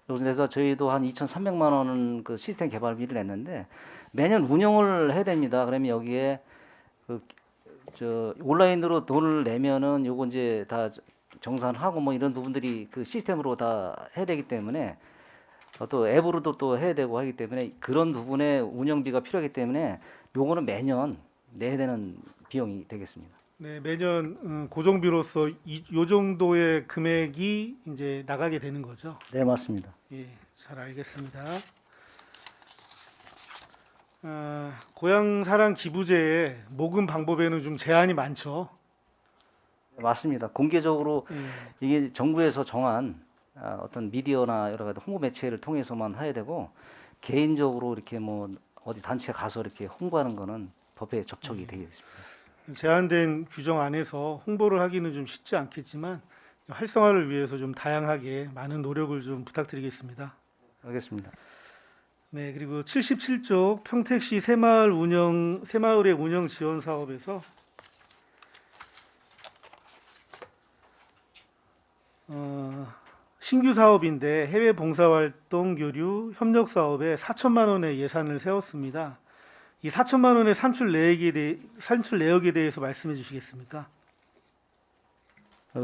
그래서 저희도 한 2,300만 원 그 시스템 개발비를 냈는데 매년 운영을 해야 됩니다. 그러면 여기에 온라인으로 돈을 내면은 요거 이제 다 정산하고 뭐 이런 부분들이 그 시스템으로 다 해야 되기 때문에 또 앱으로도 또 해야 되고 하기 때문에 그런 부분에 운영비가 필요하기 때문에 요거는 매년 내야 되는 비용이 되겠습니다. 네, 매년 고정비로서 요 정도의 금액이 이제 나가게 되는 거죠. 네, 맞습니다. 예, 잘 알겠습니다. 고향사랑 기부제의 모금 방법에는 좀 제한이 많죠. 맞습니다. 공개적으로 예, 이게 정부에서 정한 어떤 미디어나 여러 가지 홍보 매체를 통해서만 해야 되고 개인적으로 이렇게 뭐 어디 단체 가서 이렇게 홍보하는 거는 법에 접촉이 되겠습니다. 제한된 규정 안에서 홍보를 하기는 좀 쉽지 않겠지만 활성화를 위해서 좀 다양하게 많은 노력을 좀 부탁드리겠습니다. 알겠습니다. 네, 그리고 77조 평택시 새마을의 운영 지원 사업에서 신규 사업인데 해외 봉사활동 교류 협력 사업에 4천만 원의 예산을 세웠습니다. 이 4천만 원의 산출 내역에 대해서 말씀해 주시겠습니까?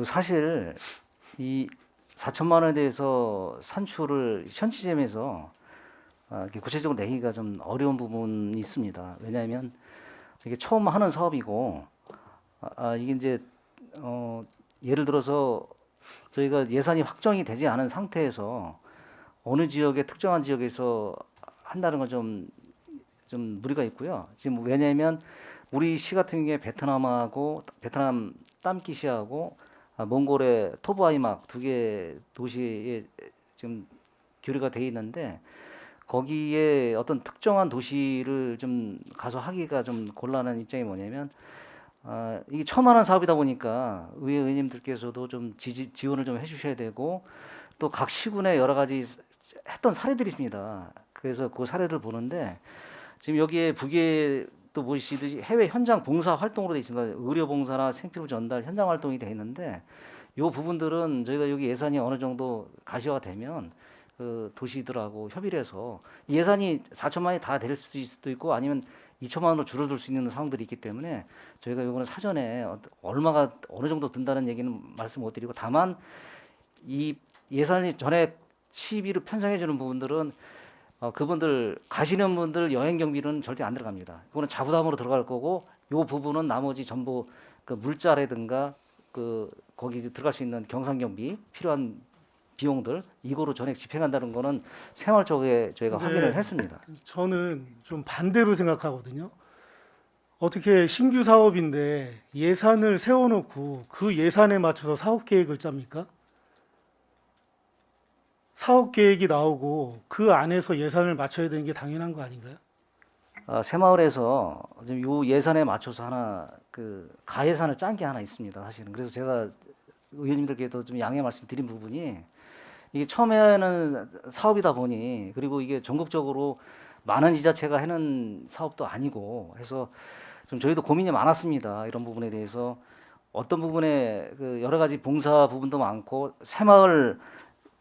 사실 이 4천만 원에 대해서 산출을 현 시점에서 이렇게 구체적으로 내기가 좀 어려운 부분이 있습니다. 왜냐하면 이게 처음 하는 사업이고 이게 이제 예를 들어서 저희가 예산이 확정이 되지 않은 상태에서 어느 지역의 특정한 지역에서 한다는 건 좀 무리가 있고요. 지금 왜냐하면 우리 시 같은 경우에 베트남하고 베트남 땀키시하고 몽골의 토브아이막 두 개 도시에 지금 교류가 돼 있는데 거기에 어떤 특정한 도시를 좀 가서 하기가 좀 곤란한 입장이 뭐냐면 이게 처음 하는 사업이다 보니까 의원님들께서도 좀 지원을 좀 해주셔야 되고 또 각 시군에 여러 가지 했던 사례들이 있습니다. 그래서 그 사례를 보는데 지금 여기에 북에 또 보시듯이 해외 현장 봉사 활동으로 돼 있습니다. 의료 봉사나 생피부 전달 현장 활동이 돼 있는데 이 부분들은 저희가 여기 예산이 어느 정도 가시화되면 그 도시들하고 협의를 해서 예산이 4천만 원이 다 될 수도 있고 아니면 2천만 원으로 줄어들 수 있는 상황들이 있기 때문에 저희가 이거는 사전에 얼마가 어느 정도 든다는 얘기는 말씀 못 드리고 다만 이 예산이 전에 시비를 편성해 주는 부분들은 그분들 가시는 분들 여행 경비는 절대 안 들어갑니다. 그거는 자부담으로 들어갈 거고 요 부분은 나머지 전부 그 물자라든가 그 거기 들어갈 수 있는 경상 경비 필요한 비용들 이거로 전액 집행한다는 거는 생활적에 저희가 네. 확인을 했습니다. 저는 좀 반대로 생각하거든요. 어떻게 신규 사업인데 예산을 세워놓고 그 예산에 맞춰서 사업 계획을 짭니까? 사업 계획이 나오고 그 안에서 예산을 맞춰야 되는 게 당연한 거 아닌가요? 새마을에서 지금 요 예산에 맞춰서 하나 그 가예산을 짠 게 하나 있습니다. 사실은 그래서 제가 의원님들께도 좀 양해 말씀드린 부분이 이게 처음에는 사업이다 보니 그리고 이게 전국적으로 많은 지자체가 하는 사업도 아니고 해서 좀 저희도 고민이 많았습니다. 이런 부분에 대해서 어떤 부분에 그 여러 가지 봉사 부분도 많고 새마을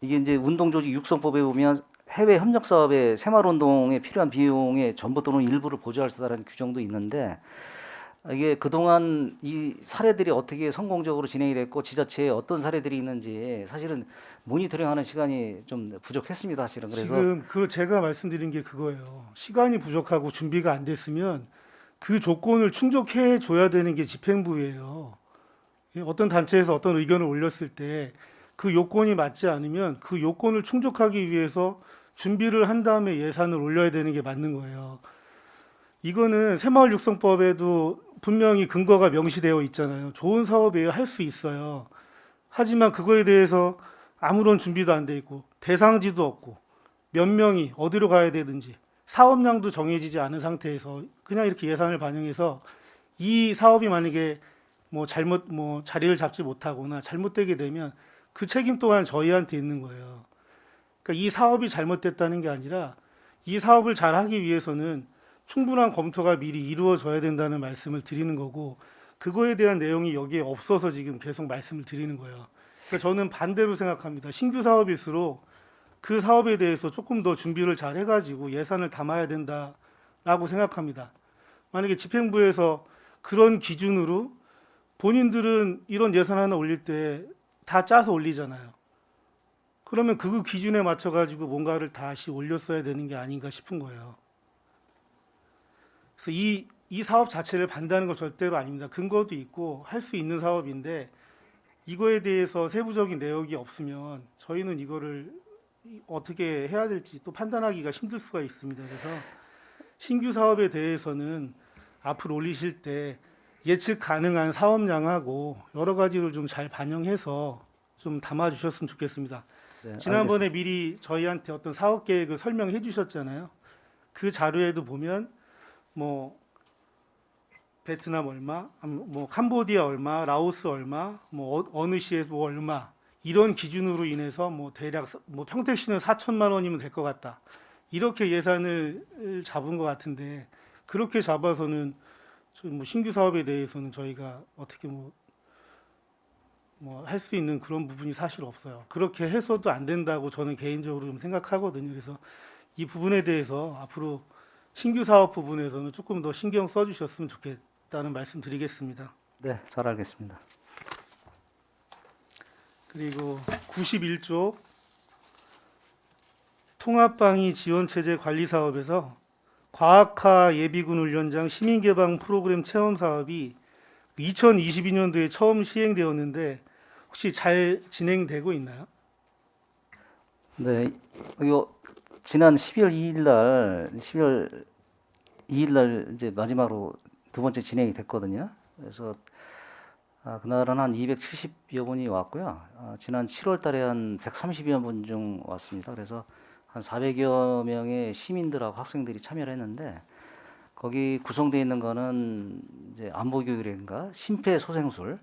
이게 이제 운동조직 육성법에 보면 해외 협력 사업에 새마을 운동에 필요한 비용의 전부 또는 일부를 보조할 수 있다는 규정도 있는데 이게 그동안 이 사례들이 어떻게 성공적으로 진행이 됐고 지자체에 어떤 사례들이 있는지 사실은 모니터링하는 시간이 좀 부족했습니다. 사실은 그래서 지금 그 제가 말씀드린 게 그거예요. 시간이 부족하고 준비가 안 됐으면 그 조건을 충족해 줘야 되는 게 집행부예요. 어떤 단체에서 어떤 의견을 올렸을 때 그 요건이 맞지 않으면 그 요건을 충족하기 위해서 준비를 한 다음에 예산을 올려야 되는 게 맞는 거예요. 이거는 새마을 육성법에도 분명히 근거가 명시되어 있잖아요. 좋은 사업이에요. 할 수 있어요. 하지만 그거에 대해서 아무런 준비도 안 돼 있고 대상지도 없고 몇 명이 어디로 가야 되든지 사업량도 정해지지 않은 상태에서 그냥 이렇게 예산을 반영해서 이 사업이 만약에 잘못 자리를 잡지 못하거나 잘못되게 되면 그 책임 또한 저희한테 있는 거예요. 그러니까 이 사업이 잘못됐다는 게 아니라 이 사업을 잘 하기 위해서는 충분한 검토가 미리 이루어져야 된다는 말씀을 드리는 거고 그거에 대한 내용이 여기에 없어서 지금 계속 말씀을 드리는 거예요. 그러니까 저는 반대로 생각합니다. 신규 사업일수록 그 사업에 대해서 조금 더 준비를 잘 해가지고 예산을 담아야 된다라고 생각합니다. 만약에 집행부에서 그런 기준으로 본인들은 이런 예산 하나 올릴 때 다 짜서 올리잖아요. 그러면 그 기준에 맞춰가지고 뭔가를 다시 올렸어야 되는 게 아닌가 싶은 거예요. 그래서 이 사업 자체를 반대하는 건 절대로 아닙니다. 근거도 있고 할 수 있는 사업인데 이거에 대해서 세부적인 내역이 없으면 저희는 이거를 어떻게 해야 될지 또 판단하기가 힘들 수가 있습니다. 그래서 신규 사업에 대해서는 앞으로 올리실 때 예측 가능한 사업량하고 여러 가지를 좀 잘 반영해서 좀 담아주셨으면 좋겠습니다. 네, 지난번에 미리 저희한테 어떤 사업 계획을 설명해 주셨잖아요. 그 자료에도 보면 뭐 베트남 얼마, 뭐 캄보디아 얼마, 라오스 얼마, 뭐 어느 시에 뭐 얼마 이런 기준으로 인해서 뭐 대략 뭐 평택시는 4천만 원이면 될 것 같다. 이렇게 예산을 잡은 것 같은데 그렇게 잡아서는 뭐 신규 사업에 대해서는 저희가 어떻게 뭐 할 수 있는 그런 부분이 사실 없어요. 그렇게 해서도 안 된다고 저는 개인적으로 좀 생각하거든요. 그래서 이 부분에 대해서 앞으로 신규 사업 부분에서는 조금 더 신경 써주셨으면 좋겠다는 말씀 드리겠습니다. 네, 잘 알겠습니다. 그리고 91조 통합방위 지원체제 관리 사업에서 과학화 예비군 훈련장 시민개방 프로그램 체험 사업이 2022년도에 처음 시행되었는데 혹시 잘 진행되고 있나요? 네, 이거 지난 12월 2일 날 이제 마지막으로 두 번째 진행이 됐거든요. 그래서 그날은 한 270여 분이 왔고요. 지난 7월 달에 한 130여 분 중 왔습니다. 그래서 한 400여 명의 시민들하고 학생들이 참여를 했는데 거기 구성되어 있는 거는 이제 안보 교육이라든가 심폐소생술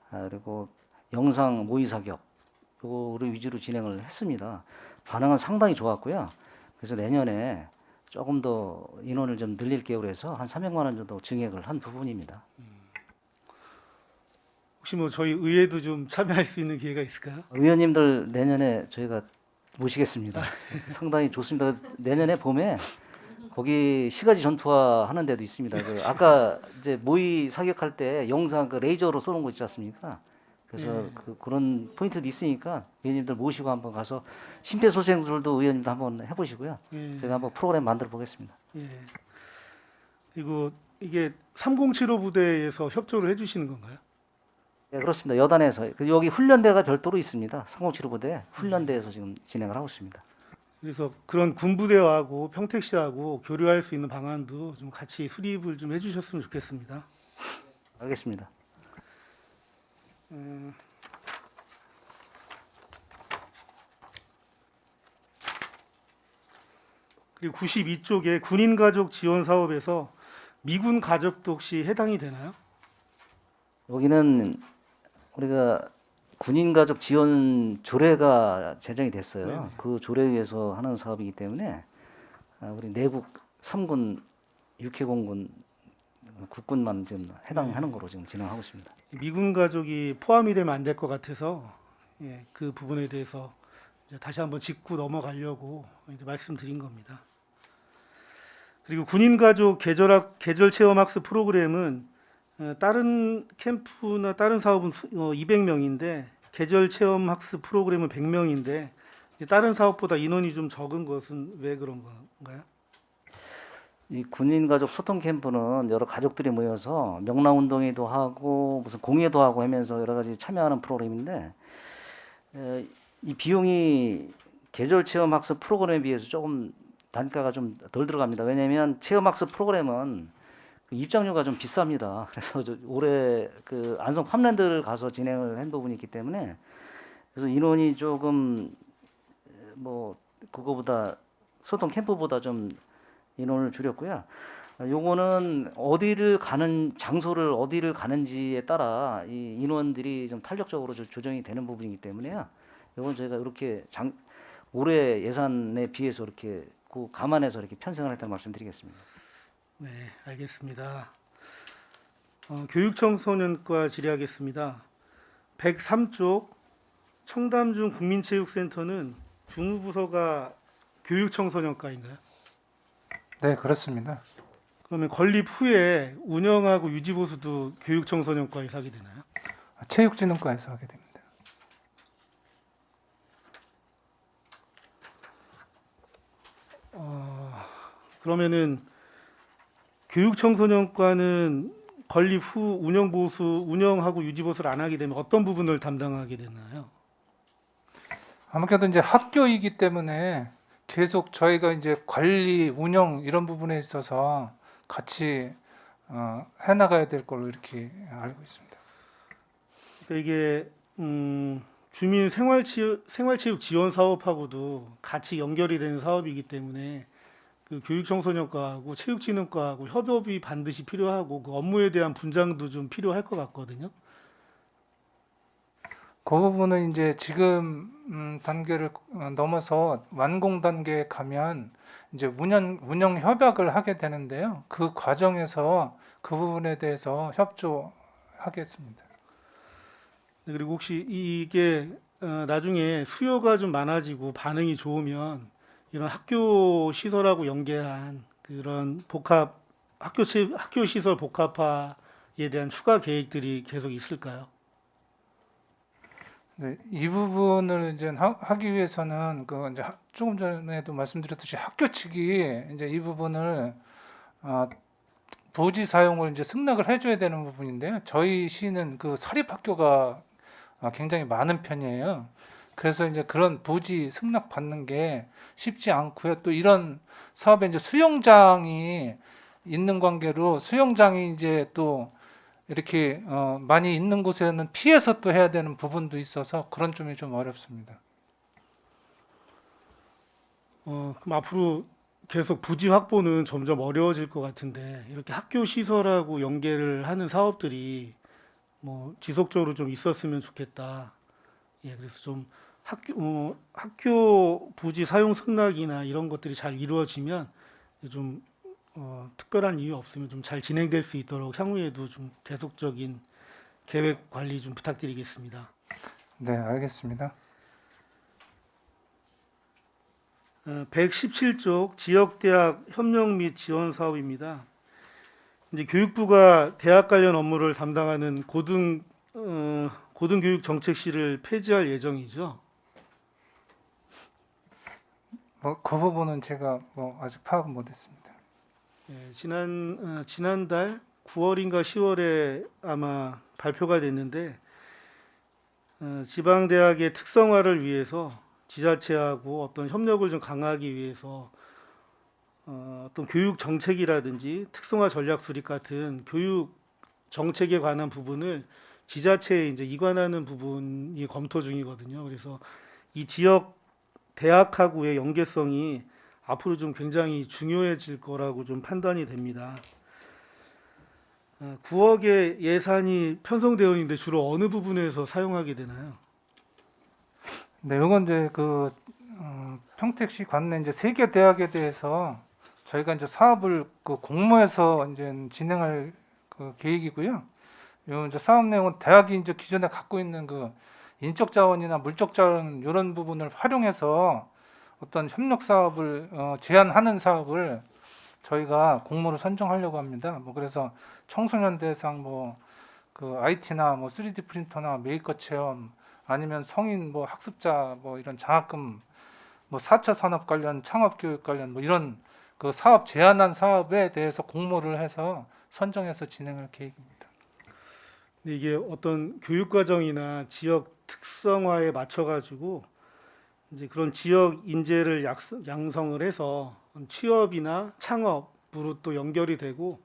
그리고 영상 모의 사격 요거를 위주로 진행을 했습니다. 반응은 상당히 좋았고요. 그래서 내년에 조금 더 인원을 좀 늘릴 계획으로 해서 한 300만 원 정도 증액을 한 부분입니다. 혹시 뭐 저희 의회도 좀 참여할 수 있는 기회가 있을까요? 의원님들 내년에 저희가 모시겠습니다. 상당히 좋습니다. 내년에 봄에 거기 시가지 전투화 하는 데도 있습니다. 그 아까 이제 모의 사격할 때 영상 그 레이저로 쏘는 거 있지 않습니까? 그래서 그런 포인트도 있으니까 의원님들 모시고 한번 가서 심폐소생술도 의원님도 한번 해보시고요. 예. 제가 한번 프로그램 만들어 보겠습니다. 예. 그리고 이게 3075 부대에서 협조를 해주시는 건가요? 네, 그렇습니다. 여단에서 여기 훈련대가 별도로 있습니다. 3075 부대 훈련대에서 지금 진행을 하고 있습니다. 그래서 그런 군부대하고 평택시하고 교류할 수 있는 방안도 좀 같이 수립을 좀 해주셨으면 좋겠습니다. 알겠습니다. 그리고 92쪽에 군인 가족 지원 사업에서 미군 가족도 혹시 해당이 되나요? 여기는 우리가 군인 가족 지원 조례가 제정이 됐어요. 네네. 그 조례에 의해서 하는 사업이기 때문에 우리 내국 3군, 육해공군, 국군만 지금 해당하는 거로 지금 진행하고 있습니다. 미군 가족이 포함이 되면 안 될 것 같아서 예, 그 부분에 대해서 이제 다시 한번 짚고 넘어가려고 이제 말씀드린 겁니다. 그리고 군인 가족 계절 체험 학습 프로그램은 다른 캠프나 다른 사업은 200명인데 계절 체험 학습 프로그램은 100명인데 다른 사업보다 인원이 좀 적은 것은 왜 그런 건가요? 이 군인 가족 소통 캠프는 여러 가족들이 모여서 명랑 운동회도 하고 무슨 공예도 하고 하면서 여러 가지 참여하는 프로그램인데 이 비용이 계절 체험 학습 프로그램에 비해서 조금 단가가 좀 덜 들어갑니다. 왜냐하면 체험 학습 프로그램은 그 입장료가 좀 비쌉니다. 그래서 올해 그 안성 팜랜드를 가서 진행을 한 부분이 있기 때문에 그래서 인원이 조금 뭐 그거보다 소통 캠프보다 좀 인원을 줄였고요. 요거는 어디를 가는 장소를 어디를 가는지에 따라 이 인원들이 좀 탄력적으로 조정이 되는 부분이기 때문에요. 요건 저희가 이렇게 올해 예산에 비해서 이렇게 그 감안해서 이렇게 편성을 했다는 말씀드리겠습니다. 네, 알겠습니다. 교육청소년과 질의하겠습니다. 103쪽 청담중 국민체육센터는 중후부서가 교육청소년과인가요? 네, 그렇습니다. 그러면 건립 후에 운영하고 유지보수도 교육청소년과에서 하게 되나요? 체육진흥과에서 하게 됩니다. 그러면은 교육청소년과는 건립 후 운영하고 유지보수를 안 하게 되면 어떤 부분을 담당하게 되나요? 아무래도 이제 학교이기 때문에 계속 저희가 이제 관리, 운영 이런 부분에 있어서 같이 해나가야 될 걸로 이렇게 알고 있습니다. 그러니까 이게 주민 생활체육 지원 사업하고도 같이 연결이 되는 사업이기 때문에 그 교육청소년과하고 체육진흥과하고 협업이 반드시 필요하고 그 업무에 대한 분장도 좀 필요할 것 같거든요. 그 부분은 이제 지금 단계를 넘어서 완공 단계에 가면 이제 운영 협약을 하게 되는데요. 그 과정에서 그 부분에 대해서 협조하겠습니다. 네, 그리고 혹시 이게 나중에 수요가 좀 많아지고 반응이 좋으면 이런 학교 시설하고 연계한 그런 학교 시설 복합화에 대한 추가 계획들이 계속 있을까요? 네, 이 부분을 이제 하기 위해서는 그 이제 조금 전에도 말씀드렸듯이 학교 측이 이제 이 부분을 부지 사용을 이제 승낙을 해줘야 되는 부분인데요. 저희 시는 그 사립학교가 굉장히 많은 편이에요. 그래서 이제 그런 부지 승낙 받는 게 쉽지 않고요. 또 이런 사업에 이제 수영장이 있는 관계로 수영장이 이제 또 이렇게 많이 있는 곳에는 피해서 또 해야 되는 부분도 있어서 그런 점이 좀 어렵습니다. 그럼 앞으로 계속 부지 확보는 점점 어려워질 것 같은데 이렇게 학교 시설하고 연계를 하는 사업들이 뭐 지속적으로 좀 있었으면 좋겠다. 예, 그래서 좀 학교 부지 사용 승낙이나 이런 것들이 잘 이루어지면 좀 특별한 이유 없으면 좀 잘 진행될 수 있도록 향후에도 좀 계속적인 계획 관리 좀 부탁드리겠습니다. 네, 알겠습니다. 117쪽 지역대학 협력 및 지원 사업입니다. 이제 교육부가 대학 관련 업무를 담당하는 고등교육 정책실을 폐지할 예정이죠. 그 부분은 제가 아직 파악은 못했습니다. 예, 지난달 9월인가 10월에 아마 발표가 됐는데 지방대학의 특성화를 위해서 지자체하고 어떤 협력을 좀 강화하기 위해서 어떤 교육 정책이라든지 특성화 전략 수립 같은 교육 정책에 관한 부분을 지자체에 이제 이관하는 부분이 검토 중이거든요. 그래서 이 지역 대학하고의 연계성이 앞으로 좀 굉장히 중요해질 거라고 좀 판단이 됩니다. 9억의 예산이 편성되어 있는데 주로 어느 부분에서 사용하게 되나요? 네, 이건 이제 평택시 관내 이제 3개 대학에 대해서 저희가 이제 사업을 공모해서 이제 진행할 계획이고요. 요 이제 사업 내용은 대학이 이제 기존에 갖고 있는 인적 자원이나 물적 자원 이런 부분을 활용해서 어떤 협력 사업을 제안하는 사업을 저희가 공모를 선정하려고 합니다. 그래서 청소년 대상 IT나 3D 프린터나 메이커 체험 아니면 성인 학습자 이런 장학금 4차 산업 관련 창업 교육 관련 이런 사업 제안한 사업에 대해서 공모를 해서 선정해서 진행할 계획입니다. 근데 이게 어떤 교육 과정이나 지역 특성화에 맞춰 가지고 이제 그런 지역 인재를 양성을 해서 취업이나 창업으로 또 연결이 되고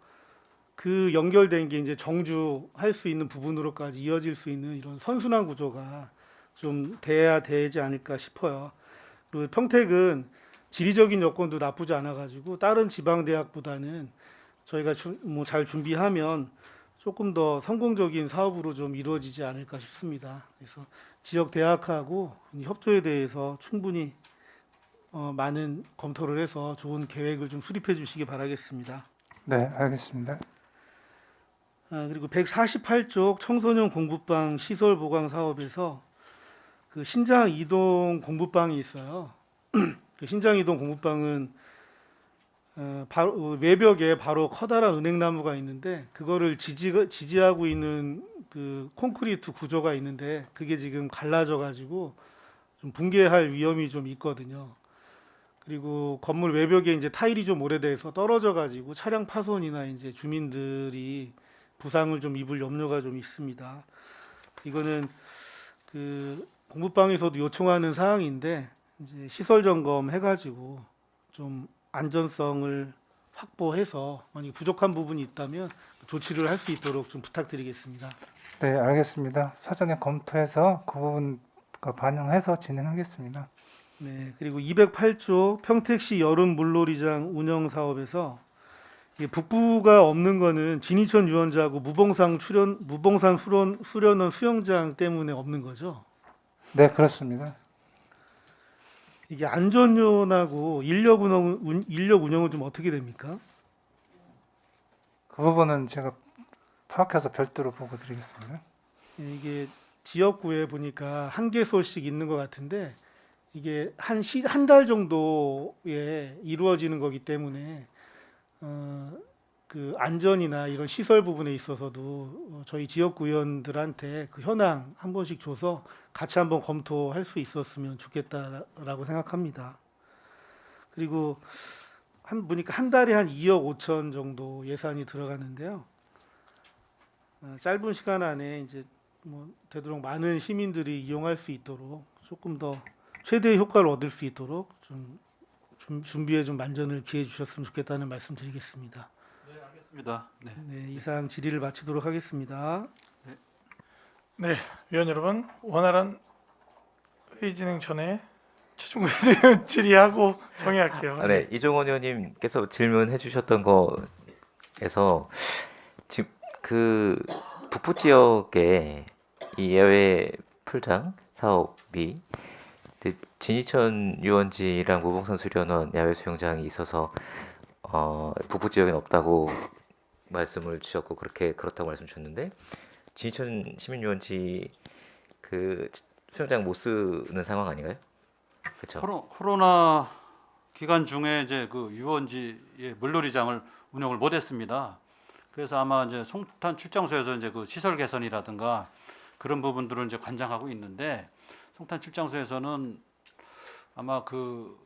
그 연결된 게 이제 정주할 수 있는 부분으로까지 이어질 수 있는 이런 선순환 구조가 좀 돼야 되지 않을까 싶어요. 그리고 평택은 지리적인 여건도 나쁘지 않아 가지고 다른 지방 대학보다는 저희가 잘 준비하면 조금 더 성공적인 사업으로 좀 이루어지지 않을까 싶습니다. 그래서 지역 대학하고 협조에 대해서 충분히 많은 검토를 해서 좋은 계획을 좀 수립해 주시기 바라겠습니다. 네, 알겠습니다. 그리고 148쪽 청소년 공부방 시설 보강 사업에서 그 신장 이동 공부방이 있어요. 그 신장 이동 공부방은 바로 외벽에 바로 커다란 은행나무가 있는데 그거를 지지하고 있는 그 콘크리트 구조가 있는데 그게 지금 갈라져 가지고 좀 붕괴할 위험이 좀 있거든요. 그리고 건물 외벽에 이제 타일이 좀 오래돼서 떨어져 가지고 차량 파손이나 이제 주민들이 부상을 좀 입을 염려가 좀 있습니다. 이거는 그 공부방에서도 요청하는 사항인데 이제 시설 점검 해가지고 좀 안전성을 확보해서 만약 부족한 부분이 있다면 조치를 할 수 있도록 좀 부탁드리겠습니다. 네, 알겠습니다. 사전에 검토해서 그 부분 반영해서 진행하겠습니다. 네, 그리고 208조 평택시 여름 물놀이장 운영 사업에서 이게 북부가 없는 거는 진이천 유원자하고 무봉산 수련원 수영장 때문에 없는 거죠. 네, 그렇습니다. 이게 안전요원하고 인력 운영은 좀 어떻게 됩니까? 그 부분은 제가 파악해서 별도로 보고 드리겠습니다. 예, 이게 지역구에 보니까 한 개소씩 있는 것 같은데 이게 한 달 정도에 이루어지는 거기 때문에 그 안전이나 이런 시설 부분에 있어서도 저희 지역구 의원들한테 그 현황 한 번씩 줘서 같이 한번 검토할 수 있었으면 좋겠다라고 생각합니다. 그리고 보니까 한 달에 한 2억 5천 정도 예산이 들어가는데요. 짧은 시간 안에 이제 뭐 되도록 많은 시민들이 이용할 수 있도록 조금 더 최대의 효과를 얻을 수 있도록 좀 준비에 좀 만전을 기해 주셨으면 좋겠다는 말씀드리겠습니다. 알겠습니다. 네. 네, 이상 질의를 마치도록 하겠습니다. 네, 위원 여러분, 원활한 회의 진행 전에 최종 질의하고 정의할게요. 네, 이종원 의원님께서 질문해 주셨던 거에서 지금 그 북부 지역에 이 예외 풀장 사업이 진이천 유원지랑 무봉산 수련원 야외 수영장이 있어서 북부 지역엔 없다고 말씀을 주셨고 그렇다고 말씀 주셨는데 진이천 시민유원지 그 수영장 못 쓰는 상황 아닌가요? 그렇죠. 코로나 기간 중에 이제 그 유원지의 물놀이장을 운영을 못했습니다. 그래서 아마 이제 송탄 출장소에서 이제 그 시설 개선이라든가 그런 부분들을 이제 관장하고 있는데 송탄 출장소에서는 아마 그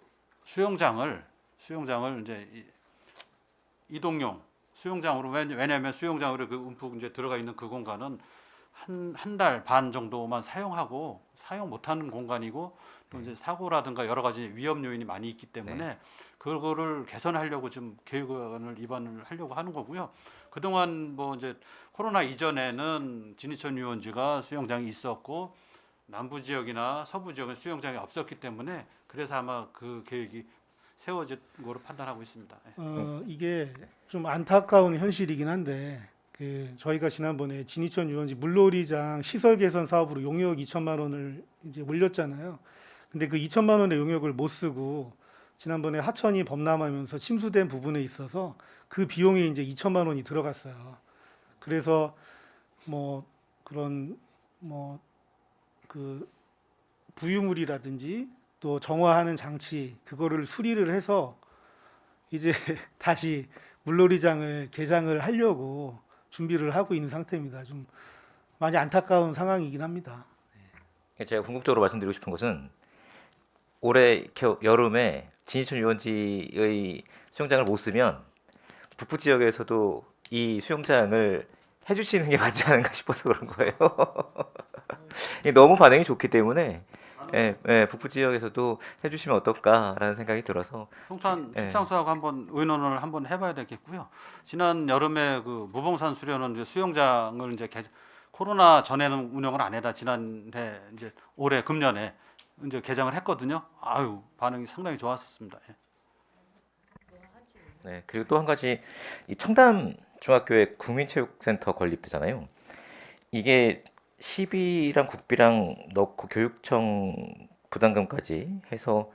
수영장을 이제 이동용 수영장으로 왜냐하면 수영장으로 그 움푹 이제 들어가 있는 그 공간은 한 달 반 정도만 사용하고 사용 못하는 공간이고 또 이제 사고라든가 여러 가지 위험 요인이 많이 있기 때문에 그거를 개선하려고 좀 계획안을 입안을 하려고 하는 거고요. 그동안 뭐 이제 코로나 이전에는 진이천 유원지가 수영장이 있었고 남부 지역이나 서부 지역은 수영장이 없었기 때문에 그래서 아마 그 계획이 세워진 거로 판단하고 있습니다. 이게 좀 안타까운 현실이긴 한데 그 저희가 지난번에 진이천 유원지 물놀이장 시설 개선 사업으로 용역 2천만 원을 이제 올렸잖아요. 근데 그 2천만 원의 용역을 못 쓰고 지난번에 하천이 범람하면서 침수된 부분에 있어서 그 비용이 이제 2천만 원이 들어갔어요. 그래서 뭐 그런 뭐 그 부유물이라든지 또 정화하는 장치 그거를 수리를 해서 이제 다시 물놀이장을 개장을 하려고 준비를 하고 있는 상태입니다. 좀 많이 안타까운 상황이긴 합니다. 제가 궁극적으로 말씀드리고 싶은 것은 올해 여름에 진이천 유원지의 수영장을 못 쓰면 북부 지역에서도 이 수영장을 해주시는 게 맞지 않은가 싶어서 그런 거예요. 이게 너무 반응이 좋기 때문에 북부 지역에서도 해주시면 어떨까라는 생각이 들어서 송탄 출장소하고 한번 의논을 한번 해봐야 되겠고요. 지난 여름에 그 무봉산 수련원 이제 수영장을 이제 코로나 전에는 운영을 안 해다 지난해 이제 올해 금년에 이제 개장을 했거든요. 아유 반응이 상당히 좋았습니다. 예. 네, 그리고 또 한 가지 이 청담 중학교에 국민체육센터 건립되잖아요. 이게 시비랑 국비랑 넣고 교육청 부담금까지 해서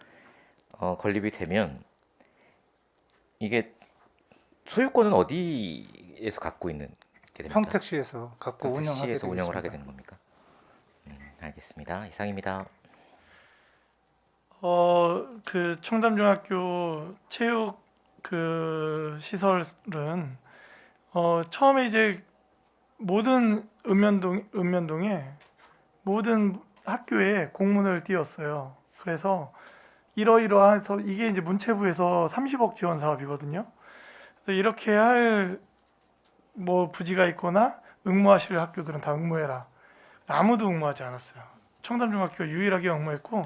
건립이 되면 이게 소유권은 어디에서 갖고 있는 게 됩니까? 평택시에서 갖고 운영하게 평택시에서 운영을 하게 되겠습니다. 되는 겁니까? 알겠습니다. 이상입니다. 그 청담중학교 체육 그 시설은 처음에 이제 모든 읍면동에 모든 학교에 공문을 띄웠어요. 그래서 이러이러해서 이게 이제 문체부에서 30억 지원 사업이거든요. 그래서 이렇게 할 뭐 부지가 있거나 응모하실 학교들은 다 응모해라. 아무도 응모하지 않았어요. 청담중학교가 유일하게 응모했고,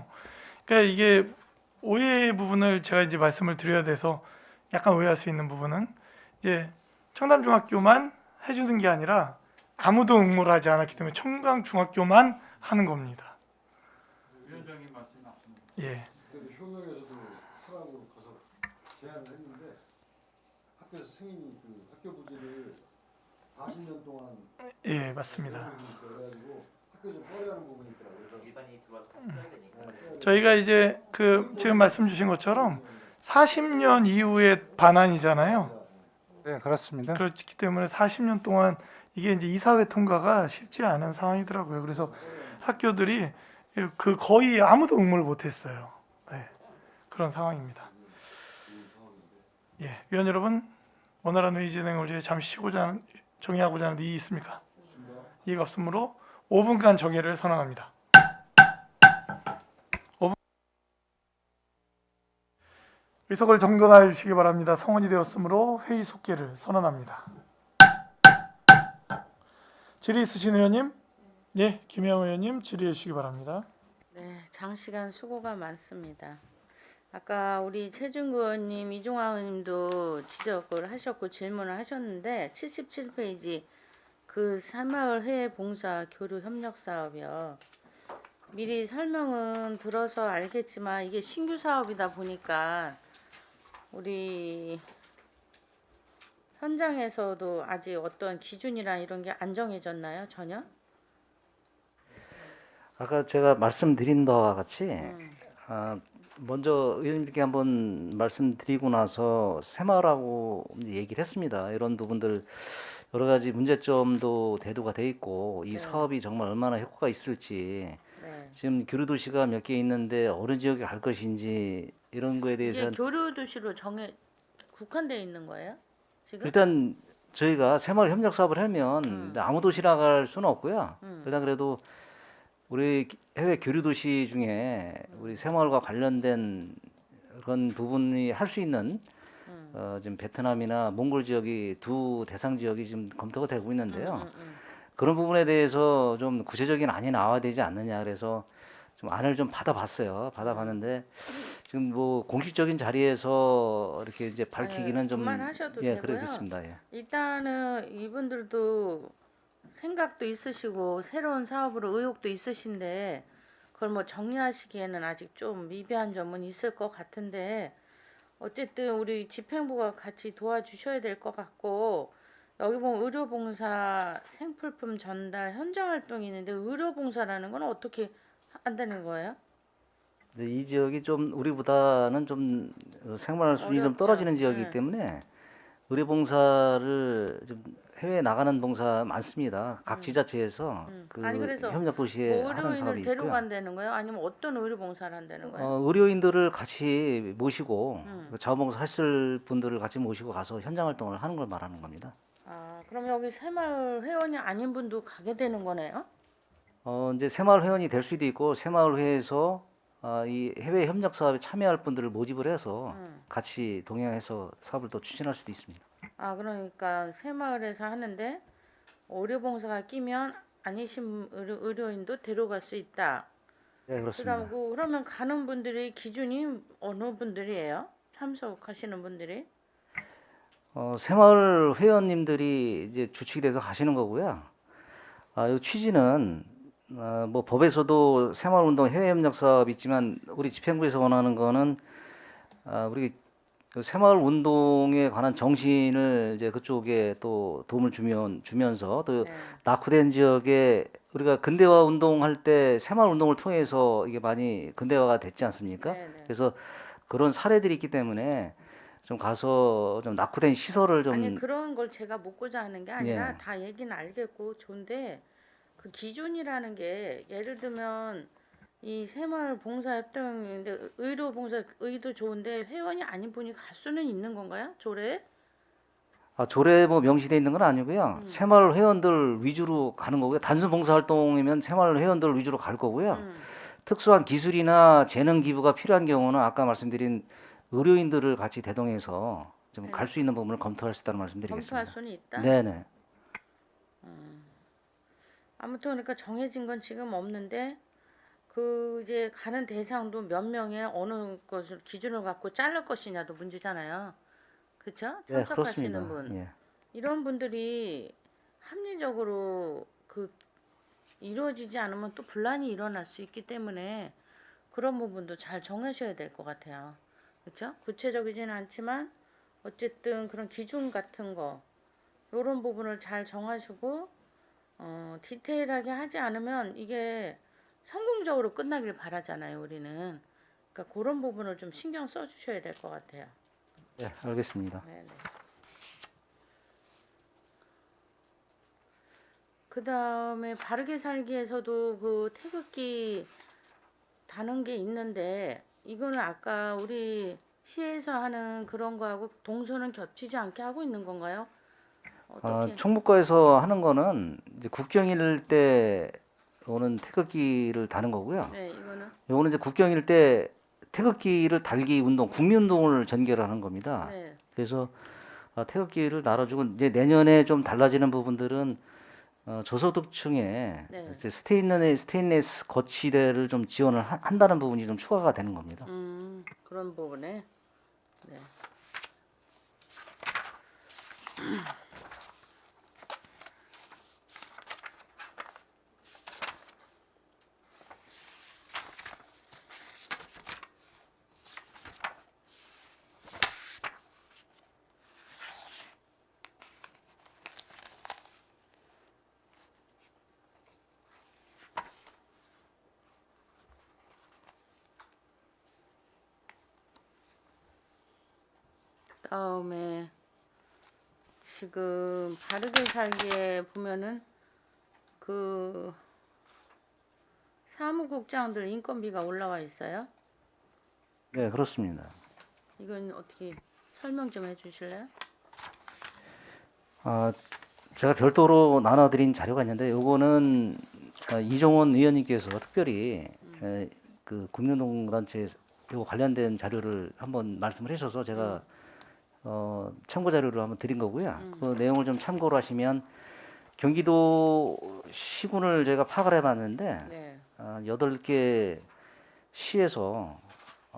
그러니까 이게 오해 부분을 제가 이제 말씀을 드려야 돼서 약간 오해할 수 있는 부분은 이제 청담중학교만 해주는 게 아니라 아무도 응모를 하지 않았기 때문에 청담중학교만 하는 겁니다. 위원장님 말씀이 맞습니다. 예. 효명에서도 하라고 가서 제안을 했는데 학교에서 승인이 그 학교 부지를 40년 동안 예, 맞습니다. 그래가지고 학교 좀 꺼려하는 부분이 있더라고요. 그래서 일반인이 들어와서 써야 되니까. 저희가 이제 그 지금 말씀 주신 것처럼 40년 이후에 반환이잖아요. 네, 그렇습니다. 그렇기 때문에 40년 동안 이게 이제 이사회 통과가 쉽지 않은 상황이더라고요. 그래서 학교들이 그 거의 아무도 응모를 못했어요. 네, 그런 상황입니다. 예, 위원 여러분, 원활한 회의 진행을 위해 잠시 정의하고자 하는 이의 있습니까? 이의가 없으므로 5분간 정의를 선언합니다. 5분. 의석을 정돈하여 주시기 바랍니다. 성원이 되었으므로 회의 속개를 선언합니다. 질의 있으신 의원님? 예, 김혜영 의원님 질의해 주시기 바랍니다. 네, 장시간 수고가 많습니다. 아까 우리 최준구 의원님, 이종화 의원님도 지적을 하셨고 질문을 하셨는데 77페이지 그 새마을 해외 봉사 교류 협력 사업이요. 미리 설명은 들어서 알겠지만 이게 신규 사업이다 보니까 우리 현장에서도 아직 어떤 기준이나 이런 게 안 정해졌나요? 전혀? 아까 제가 말씀드린 바와 같이 먼저 의원님께 한번 말씀드리고 나서 새마을하고 이제 얘기를 했습니다. 이런 부분들 여러 가지 문제점도 대두가 돼 있고 이 네. 사업이 정말 얼마나 효과가 있을지 네. 지금 교류 도시가 몇 개 있는데 어느 지역에 갈 것인지 이런 거에 이게 대해서 교류 도시로 국한되어 있는 거예요? 지금? 일단 저희가 새마을 협력 사업을 하면 아무 도시나 갈 수는 없고요. 일단 그래도 우리 해외 교류 도시 중에 우리 새마을과 관련된 그런 부분이 할 수 있는 지금 베트남이나 몽골 지역이 두 대상 지역이 지금 검토가 되고 있는데요. 그런 부분에 대해서 좀 구체적인 안이 나와야 되지 않느냐 그래서 좀 안을 좀 받아봤어요. 받아봤는데 지금 뭐 공식적인 자리에서 이렇게 이제 밝히기는 좀 그만하셔도 예, 되고요. 그러겠습니다. 예. 일단은 이분들도 생각도 있으시고 새로운 사업으로 의욕도 있으신데 그걸 뭐 정리하시기에는 아직 좀 미비한 점은 있을 것 같은데 어쨌든 우리 집행부가 같이 도와주셔야 될 것 같고 여기 보면 의료봉사 생필품 전달 현장 활동이 있는데 의료봉사라는 건 어떻게 한다는 거예요? 근데 이 지역이 좀 우리보다는 좀 생활 수준이 좀 어렵죠. 떨어지는 지역이기 네. 때문에 의료봉사를 좀 해외에 나가는 봉사 많습니다. 각 지자체에서 그 아니, 그래서 협력 도시에 뭐 하는 사업이 의료인을 있고요. 데려간다는 거예요? 아니면 어떤 의료봉사를 한다는 거예요? 의료인들을 같이 모시고 음. 그 자원봉사 하실 분들을 같이 모시고 가서 현장 활동을 하는 걸 말하는 겁니다. 아, 그럼 여기 새마을 회원이 아닌 분도 가게 되는 거네요? 이제 새마을 회원이 될 수도 있고 새마을 회에서 이 해외 협력 사업에 참여할 분들을 모집을 해서 같이 동행해서 사업을 또 추진할 수도 있습니다. 아, 그러니까 새마을에서 하는데 의료봉사가 끼면 아니신 의료인도 데려갈 수 있다. 네, 그렇습니다. 그러면 가는 분들의 기준이 어느 분들이에요? 참석하시는 분들이? 새마을 회원님들이 이제 주축이 돼서 가시는 거고요. 이 취지는 뭐 법에서도 새마을 운동 해외 협력 사업이 있지만 우리 집행부에서 원하는 거는 우리 그 새마을 운동에 관한 정신을 이제 그쪽에 또 도움을 주면서 또 네. 낙후된 지역에 우리가 근대화 운동할 때 새마을 운동을 통해서 이게 많이 근대화가 됐지 않습니까? 네, 네. 그래서 그런 사례들이 있기 때문에 좀 가서 좀 낙후된 시설을 좀 아니, 그런 걸 제가 묻고자 하는 게 아니라 예. 다 얘기는 알겠고 좋은데 그 기준이라는 게 예를 들면 이 새마을 봉사협동인데 의료 봉사 의도 좋은데 회원이 아닌 분이 갈 수는 있는 건가요? 조례에? 조례 뭐 명시돼 있는 건 아니고요. 새마을 회원들 위주로 가는 거고요. 단순 봉사 활동이면 새마을 회원들 위주로 갈 거고요. 특수한 기술이나 재능 기부가 필요한 경우는 아까 말씀드린 의료인들을 같이 대동해서 좀 네. 갈 수 있는 부분을 검토할 수 있다는 검토할 말씀드리겠습니다. 수는 있다. 네네. 아무튼 그러니까 정해진 건 지금 없는데 그 이제 가는 대상도 몇 명의 어느 것을 기준을 갖고 자를 것이냐도 문제잖아요. 그렇죠? 네, 참석하시는 그렇습니다. 분. 예. 이런 분들이 합리적으로 그 이루어지지 않으면 또 분란이 일어날 수 있기 때문에 그런 부분도 잘 정하셔야 될 것 같아요. 그렇죠? 구체적이지는 않지만 어쨌든 그런 기준 같은 거 이런 부분을 잘 정하시고 디테일하게 하지 않으면 이게 성공적으로 끝나길 바라잖아요, 우리는. 그러니까 그런 부분을 좀 신경 써 주셔야 될 것 같아요. 네, 알겠습니다. 네. 그다음에 바르게 살기에서도 그 태극기 다는 게 있는데 이거는 아까 우리 시에서 하는 그런 거하고 동선은 겹치지 않게 하고 있는 건가요? 어떻게? 총무과에서 하는 거는 이제 국경일 때 오는 태극기를 다는 거고요. 네, 이거는 요거는 이제 국경일 때 태극기를 달기 운동, 국민운동을 전개를 하는 겁니다. 네. 그래서 태극기를 달아주고 이제 내년에 좀 달라지는 부분들은 저소득층에 네. 이제 스테인리스 거치대를 좀 지원을 한다는 부분이 좀 추가가 되는 겁니다. 그런 부분에 네. 그다음에 지금 바르게 살기에 보면은 그 사무국장들 인건비가 올라와 있어요. 네, 그렇습니다. 이건 어떻게 설명 좀 해주실래요? 제가 별도로 나눠드린 자료가 있는데 요거는 이종원 의원님께서 특별히 그 국민운동단체 요 관련된 자료를 한번 말씀을 해주셔서 제가 참고 자료를 한번 드린 거고요. 그 내용을 좀 참고로 하시면 경기도 시군을 제가 파악을 해봤는데 네. 8개 시에서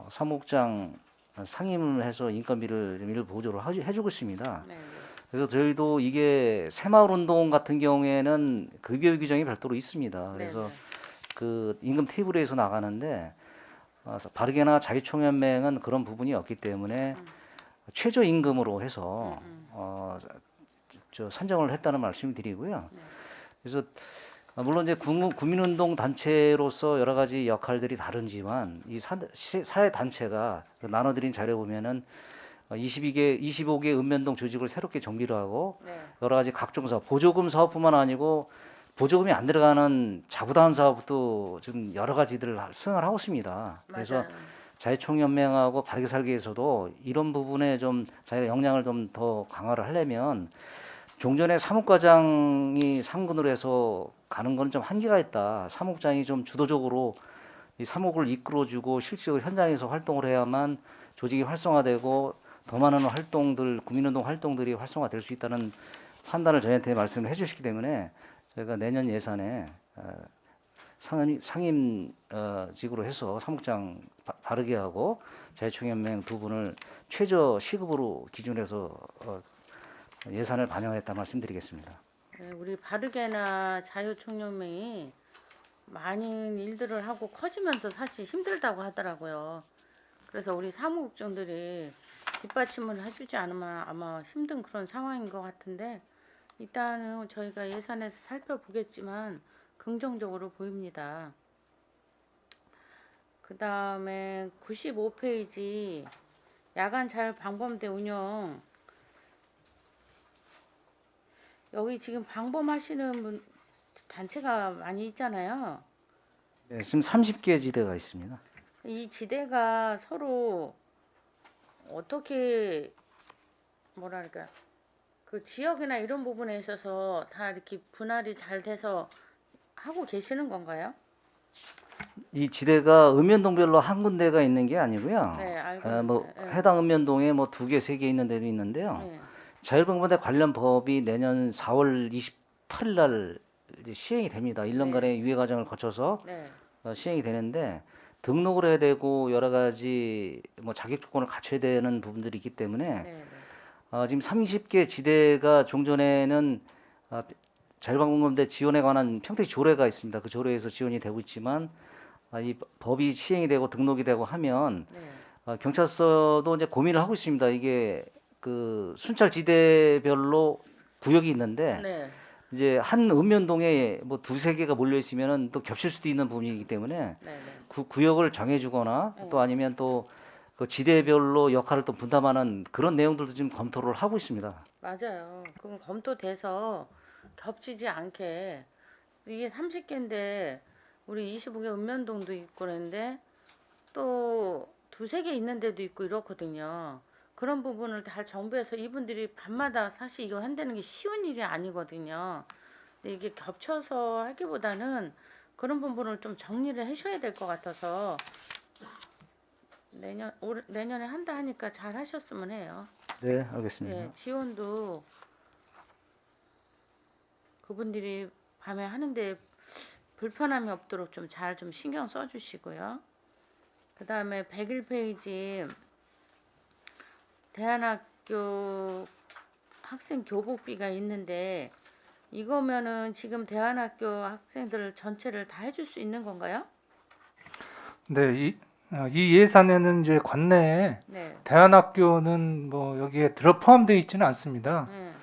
사무국장 상임을 해서 인건비를 좀 일부 보조를 해주고 있습니다. 네. 그래서 저희도 이게 새마을운동 같은 경우에는 급여 규정이 별도로 있습니다. 그래서 네. 그 임금 테이블에서 나가는데 바르게나 자유총연맹은 그런 부분이 없기 때문에 최저임금으로 해서 저 산정을 했다는 말씀을 드리고요. 네. 그래서 물론 이제 국민운동 단체로서 여러 가지 역할들이 다르지만 이 사회 단체가 나눠드린 자료 보면은 25개 읍면동 조직을 새롭게 정비를 하고 네. 여러 가지 각종 사업, 보조금 사업뿐만 아니고 보조금이 안 들어가는 자부다운 사업도 지금 여러 가지들을 수행을 하고 있습니다. 그래서 맞아요. 자유총연맹하고 바르게 살기에서도 이런 부분에 좀 자기가 역량을 좀 더 강화를 하려면 종전에 사무과장이 상근으로 해서 가는 건 좀 한계가 있다. 사무국장이 좀 주도적으로 이 사무국을 이끌어주고 실질적으로 현장에서 활동을 해야만 조직이 활성화되고 더 많은 활동들, 국민운동 활동들이 활성화될 수 있다는 판단을 저희한테 말씀을 해주시기 때문에 저희가 내년 예산에 상임직으로 해서 사무국장 바르게 하고 자유총연맹 두 분을 최저 시급으로 기준해서 예산을 반영했다 말씀드리겠습니다. 네, 우리 바르게나 자유총연맹이 많은 일들을 하고 커지면서 사실 힘들다고 하더라고요. 그래서 우리 사무국장들이 뒷받침을 해주지 않으면 아마 힘든 그런 상황인 것 같은데 일단은 저희가 예산에서 살펴보겠지만 긍정적으로 보입니다. 그 다음에 95페이지 야간 자율 방범대 운영 여기 지금 방범하시는 분 단체가 많이 있잖아요. 네, 지금 30개 지대가 있습니다. 이 지대가 서로 어떻게 뭐랄까 그 지역이나 이런 부분에 있어서 다 이렇게 분할이 잘 돼서 하고 계시는 건가요? 이 지대가 읍면동별로 한 군데가 있는 게 아니고요. 네, 알고 뭐 있어요. 네. 해당 읍면동에 뭐 2개, 3개 있는 데도 있는데요. 네. 자율방범대 관련 법이 내년 4월 28일 날 이제 시행이 됩니다. 1년간의 유예 과정을 거쳐서 네. 시행이 되는데 등록을 해야 되고 여러 가지 뭐 자격 조건을 갖춰야 되는 부분들이 있기 때문에 네. 지금 30개 지대가 종전에는 자율방범대 지원에 관한 평택 조례가 있습니다. 그 조례에서 지원이 되고 있지만 이 법이 시행이 되고 등록이 되고 하면 네. 경찰서도 이제 고민을 하고 있습니다. 이게 그 순찰 지대별로 구역이 있는데 네. 이제 한 읍면동에 뭐 2-3개가 몰려 있으면은 또 겹칠 수도 있는 부분이기 때문에 네. 네. 그 구역을 정해주거나 네. 또 아니면 또 그 지대별로 역할을 또 분담하는 그런 내용들도 지금 검토를 하고 있습니다. 맞아요. 그건 검토돼서 겹치지 않게 이게 30개인데 우리 25개 읍면동도 있고 그런데 또 2-3개 있는 데도 있고 이렇거든요. 그런 부분을 다 정비해서 이분들이 밤마다 사실 이거 한다는 게 쉬운 일이 아니거든요. 근데 이게 겹쳐서 하기보다는 그런 부분을 좀 정리를 하셔야 될 것 같아서 내년에 한다 하니까 잘 하셨으면 해요. 네, 알겠습니다. 예, 지원도 그분들이 밤에 하는데 불편함이 없도록 좀 잘 좀 신경 써주시고요. 그 다음에 101페이지 대안학교 학생 교복비가 있는데 이거면은 지금 대안학교 학생들 전체를 다 해줄 수 있는 건가요? 네, 이 예산에는 이제 관내에 네. 대안학교는 뭐 여기에 포함되어 있지는 않습니다. 네.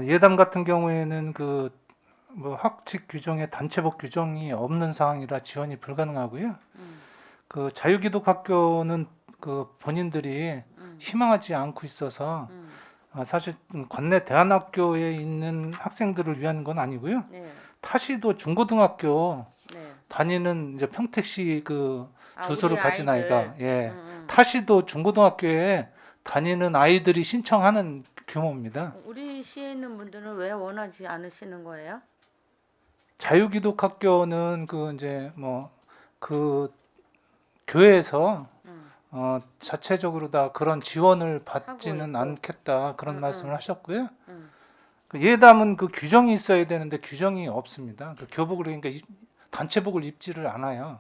예담 같은 경우에는 그 뭐 학칙 규정에 단체복 규정이 없는 상황이라 지원이 불가능하고요. 그 자유기독학교는 그 본인들이 희망하지 않고 있어서 사실 관내 대안학교에 있는 학생들을 위한 건 아니고요. 네. 타시도 중고등학교 네. 다니는 이제 평택시 그 아, 주소를 우리 가진 아이들. 아이가 예. 음. 타시도 중고등학교에 다니는 아이들이 신청하는 규모입니다. 우리 시에 있는 분들은 왜 원하지 않으시는 거예요? 자유기독학교는 그 이제 뭐 그 교회에서 자체적으로 다 그런 지원을 받지는 있고. 않겠다 그런 말씀을 하셨고요. 음. 그 예담은 그 규정이 있어야 되는데 규정이 없습니다. 그 교복을 그러니까 단체복을 입지를 않아요.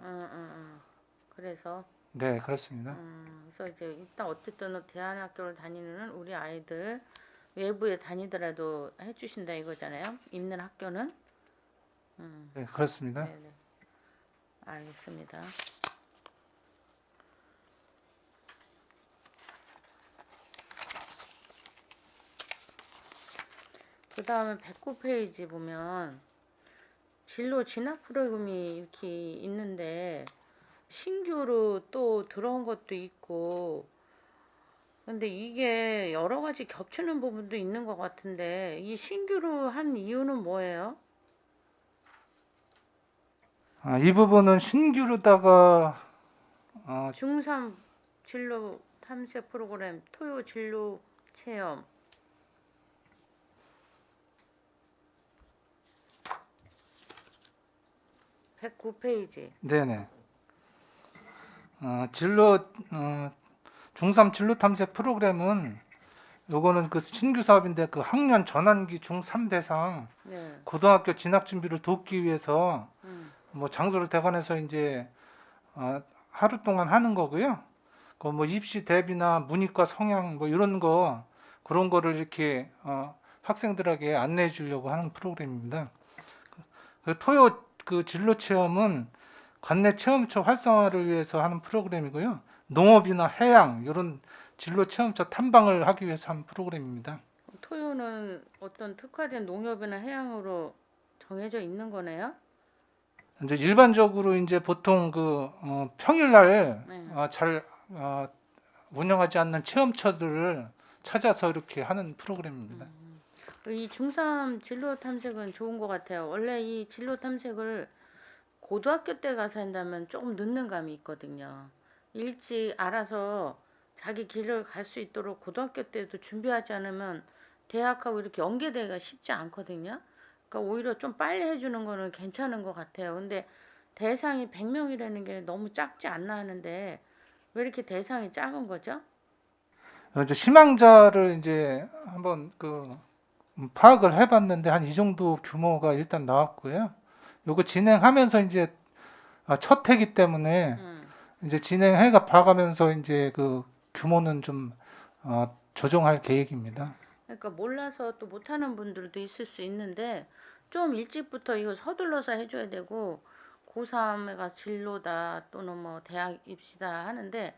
그래서 네, 그렇습니다. 그래서 이제 일단 어쨌든 대안학교를 다니는 우리 아이들 외부에 다니더라도 해주신다 이거잖아요. 있는 학교는. 네, 그렇습니다. 네네. 알겠습니다. 그 다음에 109페이지 보면 진로 진학 프로그램이 이렇게 있는데 신규로 또 들어온 것도 있고 근데 이게 여러 가지 겹치는 부분도 있는 것 같은데 이 신규로 한 이유는 뭐예요? 이 부분은 신규로다가 중3 진로 탐색 프로그램 토요 진로 체험 109페이지. 네네. 진로 중3 진로 탐색 프로그램은 요거는 그 신규 사업인데 그 학년 전환기 중3 대상 네. 고등학교 진학 준비를 돕기 위해서 음. 뭐 장소를 대관해서 이제 하루 동안 하는 거고요. 그 뭐 입시 대비나 문이과 성향 뭐 이런 거 그런 거를 이렇게 학생들에게 안내해 주려고 하는 프로그램입니다. 그 토요 그 진로 체험은 관내 체험처 활성화를 위해서 하는 프로그램이고요. 농업이나 해양 이런 진로 체험처 탐방을 하기 위해서 하는 프로그램입니다. 토요는 어떤 특화된 농협이나 해양으로 정해져 있는 거네요? 이제 일반적으로 이제 보통 그 평일날 네. 잘 운영하지 않는 체험처들을 찾아서 이렇게 하는 프로그램입니다. 이 중3 진로 탐색은 좋은 것 같아요. 원래 이 진로 탐색을 고등학교 때 가서 한다면 조금 늦는 감이 있거든요. 일찍 알아서 자기 길을 갈 수 있도록 고등학교 때도 준비하지 않으면 대학하고 이렇게 연계되기가 쉽지 않거든요. 그러니까 오히려 좀 빨리 해주는 거는 괜찮은 것 같아요. 근데 대상이 100명이라는 게 너무 작지 않나 하는데 왜 이렇게 대상이 작은 거죠? 이제 희망자를 이제 한번 그 파악을 해봤는데 한 이 정도 규모가 일단 나왔고요. 요거 진행하면서 이제 첫 해기 때문에 이제 진행해가 봐가면서 이제 그 규모는 좀 조정할 계획입니다. 그러니까 몰라서 또 못하는 분들도 있을 수 있는데 좀 일찍부터 이거 서둘러서 해줘야 되고 고3가 진로다 또는 뭐 대학 입시다 하는데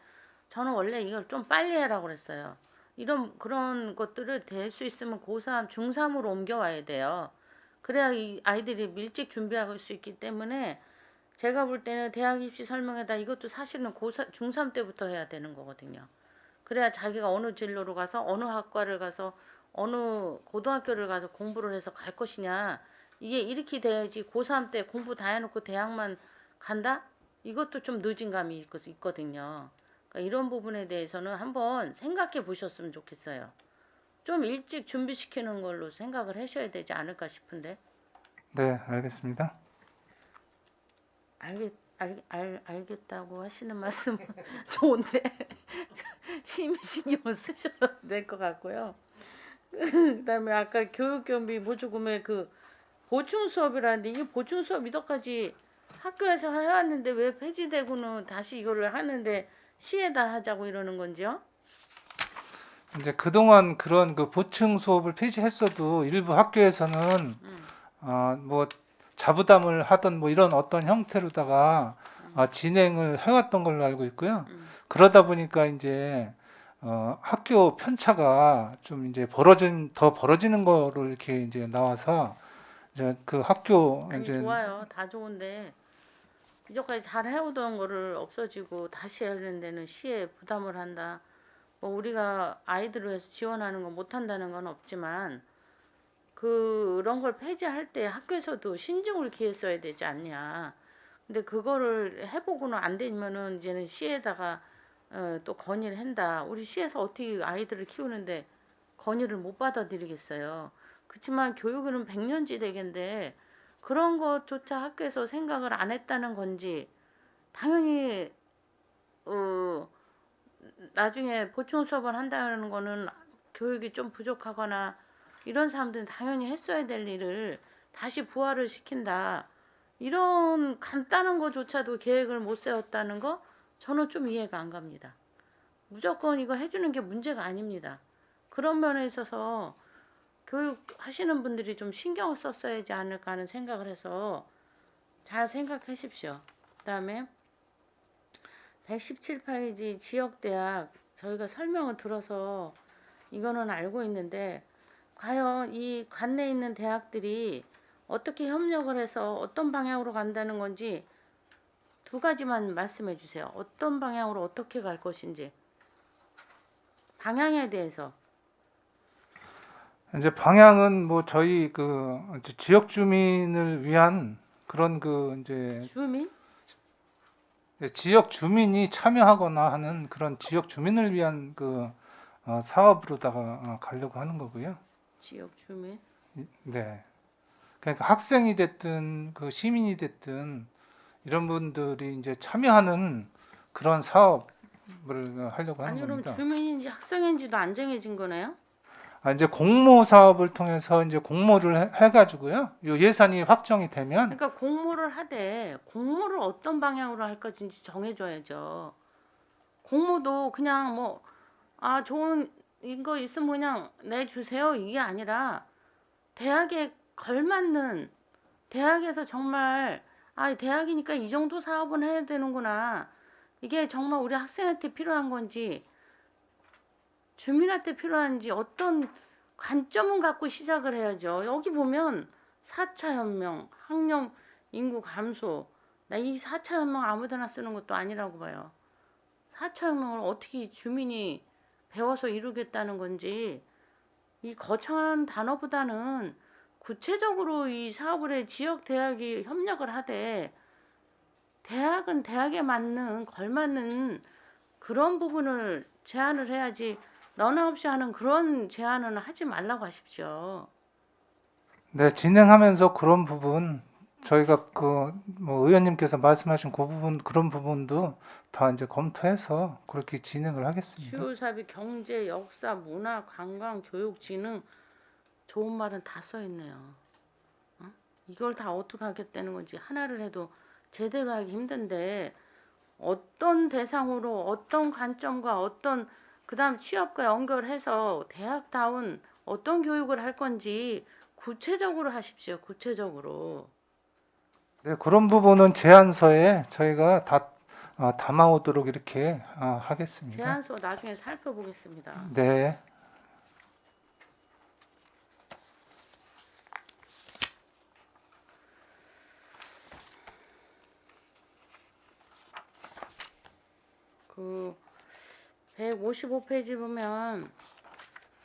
저는 원래 이걸 좀 빨리 해라고 그랬어요. 이런 그런 것들을 될 수 있으면 고3, 중3으로 옮겨와야 돼요. 그래야 이 아이들이 일찍 준비할 수 있기 때문에 제가 볼 때는 대학 입시 설명회다 이것도 사실은 중3 때부터 해야 되는 거거든요. 그래야 자기가 어느 진로로 가서 어느 학과를 가서 어느 고등학교를 가서 공부를 해서 갈 것이냐 이게 이렇게 돼야지 고3 때 공부 다 해놓고 대학만 간다? 이것도 좀 늦은 감이 있거든요. 그러니까 이런 부분에 대해서는 한번 생각해 보셨으면 좋겠어요. 좀 일찍 준비시키는 걸로 생각을 하셔야 되지 않을까 싶은데. 네, 알겠습니다. 알겠다고 하시는 말씀은 좋은데 심히 신경을 쓰셔도 될 것 같고요. 그다음에 아까 교육경비 보조금의 그 보충 수업이라는데 이게 보충 수업 이것까지 학교에서 해왔는데 왜 폐지되고는 다시 이거를 하는데 시에다 하자고 이러는 건지요? 이제 그동안 그런 그 보충 수업을 폐지했어도 일부 학교에서는 뭐 자부담을 하던 뭐 이런 어떤 형태로다가 진행을 해왔던 걸로 알고 있고요. 그러다 보니까 이제 학교 편차가 좀 이제 더 벌어지는 거로 이렇게 이제 나와서 이제 그 학교 아니 이제 좋아요. 다 좋은데 이전까지 잘 해오던 거를 없어지고 다시 하려는 데는 시에 부담을 한다. 뭐 우리가 아이들을 위해서 지원하는 거 못한다는 건 없지만 그런 걸 폐지할 때 학교에서도 신중을 기했어야 되지 않냐. 근데 그거를 해보고는 안 되면은 이제는 시에다가 또 건의를 한다. 우리 시에서 어떻게 아이들을 키우는데 건의를 못 받아들이겠어요. 그렇지만 교육은 백년지대인데 그런 것조차 학교에서 생각을 안 했다는 건지 당연히 나중에 보충 수업을 한다는 거는 교육이 좀 부족하거나 이런 사람들은 당연히 했어야 될 일을 다시 부활을 시킨다. 이런 간단한 거조차도 계획을 못 세웠다는 거 저는 좀 이해가 안 갑니다. 무조건 이거 해주는 게 문제가 아닙니다. 그런 면에 있어서 교육하시는 분들이 좀 신경을 썼어야지 않을까 하는 생각을 해서 잘 생각하십시오. 그다음에 117페이지 지역대학 저희가 설명을 들어서 이거는 알고 있는데 과연 이 관내에 있는 대학들이 어떻게 협력을 해서 어떤 방향으로 간다는 건지 두 가지만 말씀해 주세요. 어떤 방향으로 어떻게 갈 것인지 방향에 대해서. 이제 방향은 뭐 저희 그 이제 지역 주민을 위한 그런 그 이제 주민? 지역 주민이 참여하거나 하는 그런 지역 주민을 위한 그 사업으로다가 가려고 하는 거고요. 지역 주민? 네. 그러니까 학생이 됐든 그 시민이 됐든 이런 분들이 이제 참여하는 그런 사업을 하려고 하는 아니 그럼 겁니다. 주민인지 학생인지도 안 정해진 거네요? 이제 공모 사업을 통해서 이제 공모를 해가지고요. 요 예산이 확정이 되면 그러니까 공모를 하되 공모를 어떤 방향으로 할 것인지 정해줘야죠. 공모도 그냥 뭐 좋은 이거 있으면 그냥 내주세요 이게 아니라 대학에 걸맞는 대학에서 정말 대학이니까 이 정도 사업은 해야 되는구나. 이게 정말 우리 학생한테 필요한 건지 주민한테 필요한지 어떤 관점은 갖고 시작을 해야죠. 여기 보면 4차 혁명, 학령 인구 감소. 나 이 4차 혁명 아무데나 쓰는 것도 아니라고 봐요. 4차 혁명을 어떻게 주민이 배워서 이루겠다는 건지 이 거창한 단어보다는 구체적으로 이 사업을 해 지역 대학이 협력을 하되 대학은 대학에 맞는 걸맞는 그런 부분을 제안을 해야지 너나 없이 하는 그런 제안은 하지 말라고 하십시오. 네, 진행하면서 그런 부분 저희가 그 뭐 의원님께서 말씀하신 그 부분 그런 부분도 다 이제 검토해서 그렇게 진행을 하겠습니다. 주요 사업이 경제, 역사, 문화, 관광, 교육, 진흥 좋은 말은 다 써 있네요. 이걸 다 어떻게 하겠다는 건지 하나를 해도 제대로 하기 힘든데 어떤 대상으로 어떤 관점과 어떤 그다음 취업과 연결해서 대학다운 어떤 교육을 할 건지 구체적으로 하십시오. 구체적으로. 네, 그런 부분은 제안서에 저희가 다 담아오도록 이렇게 하겠습니다. 제안서 나중에 살펴보겠습니다. 네. 그 155페이지 보면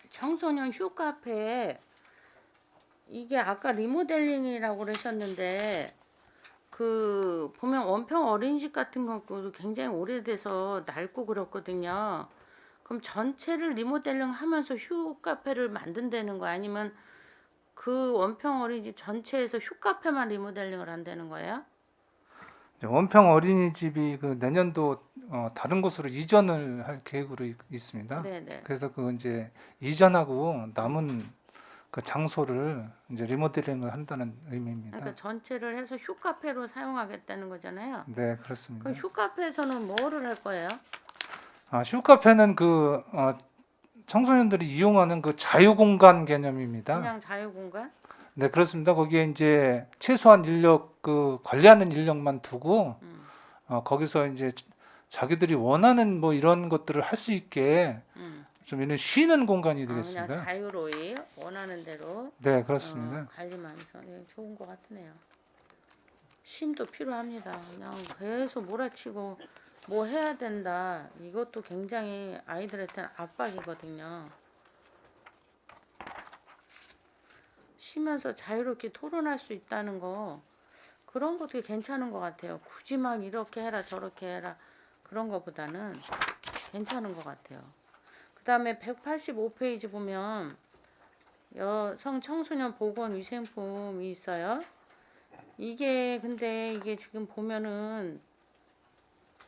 청소년 휴카페 이게 아까 리모델링이라고 그러셨는데 그 보면 원평 어린이집 같은 것도 굉장히 오래돼서 낡고 그렇거든요. 그럼 전체를 리모델링 하면서 휴카페를 만든다는 거 아니면 그 원평 어린이집 전체에서 휴카페만 리모델링을 한다는 거예요? 원평 어린이집이 그 내년도 다른 곳으로 이전을 할 계획으로 있습니다. 네네. 그래서 그 이제 이전하고 남은 그 장소를 이제 리모델링을 한다는 의미입니다. 그러니까 전체를 해서 휴카페로 사용하겠다는 거잖아요. 네, 그렇습니다. 그 휴카페에서는 뭐를 할 거예요? 슈카페는 청소년들이 이용하는 그 자유공간 개념입니다. 그냥 자유공간? 네, 그렇습니다. 거기에 이제 최소한 인력 관리하는 인력만 두고 거기서 이제 자기들이 원하는 뭐 이런 것들을 할 수 있게 좀 이런 쉬는 공간이 그냥 되겠습니다. 자유로이 원하는 대로 네, 그렇습니다. 관리만 해서 좋은 것 같으네요. 쉼도 필요합니다. 그냥 계속 몰아치고 뭐 해야 된다. 이것도 굉장히 아이들한테는 압박이거든요. 쉬면서 자유롭게 토론할 수 있다는 거 그런 것도 괜찮은 것 같아요. 굳이 막 이렇게 해라 저렇게 해라 그런 것보다는 괜찮은 것 같아요. 그 다음에 185페이지 보면 여성 청소년 보건 위생품이 있어요. 이게 근데 이게 지금 보면은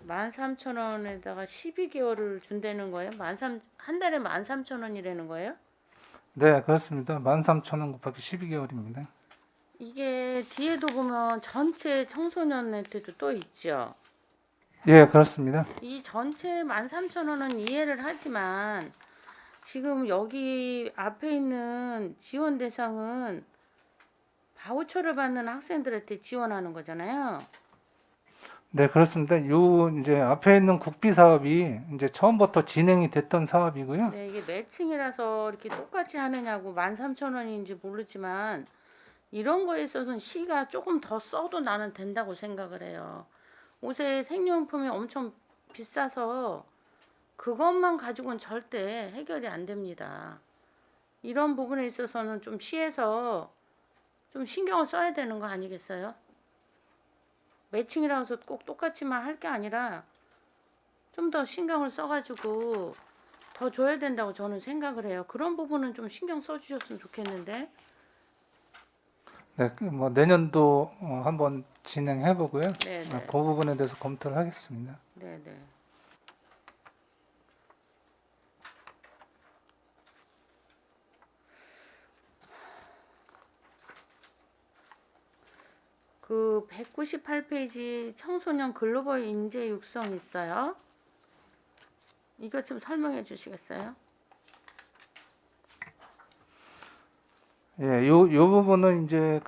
13,000원에다가 12개월을 준다는 거예요? 한 달에 13,000원이라는 거예요? 네, 그렇습니다. 13,000원 곱하기 12개월입니다. 이게 뒤에도 보면 전체 청소년한테도 또 있죠. 예, 그렇습니다. 이 전체 13,000원은 이해를 하지만 지금 여기 앞에 있는 지원 대상은 바우처를 받는 학생들한테 지원하는 거잖아요. 네, 그렇습니다. 요 이제 앞에 있는 국비 사업이 이제 처음부터 진행이 됐던 사업이고요. 네, 이게 매칭이라서 이렇게 똑같이 하느냐고 13,000원인지 모르지만 이런 거에 있어서는 시가 조금 더 써도 나는 된다고 생각을 해요. 옷에 생료용품이 엄청 비싸서 그것만 가지고는 절대 해결이 안 됩니다. 이런 부분에 있어서는 좀 시에서 좀 신경을 써야 되는 거 아니겠어요? 매칭이라고 해서 꼭 똑같이만 할 게 아니라 좀 더 신경을 써가지고 더 줘야 된다고 저는 생각을 해요. 그런 부분은 좀 신경 써주셨으면 좋겠는데. 네, 뭐 내년도 한번 진행해 보고요. 네네. 그 부분에 대해서 검토를 하겠습니다. 네네. 그 198페이지 청소년 글로벌 인재 육성 있어요. 이것 좀 설명해 주시겠어요? 예, 요 부분은 이제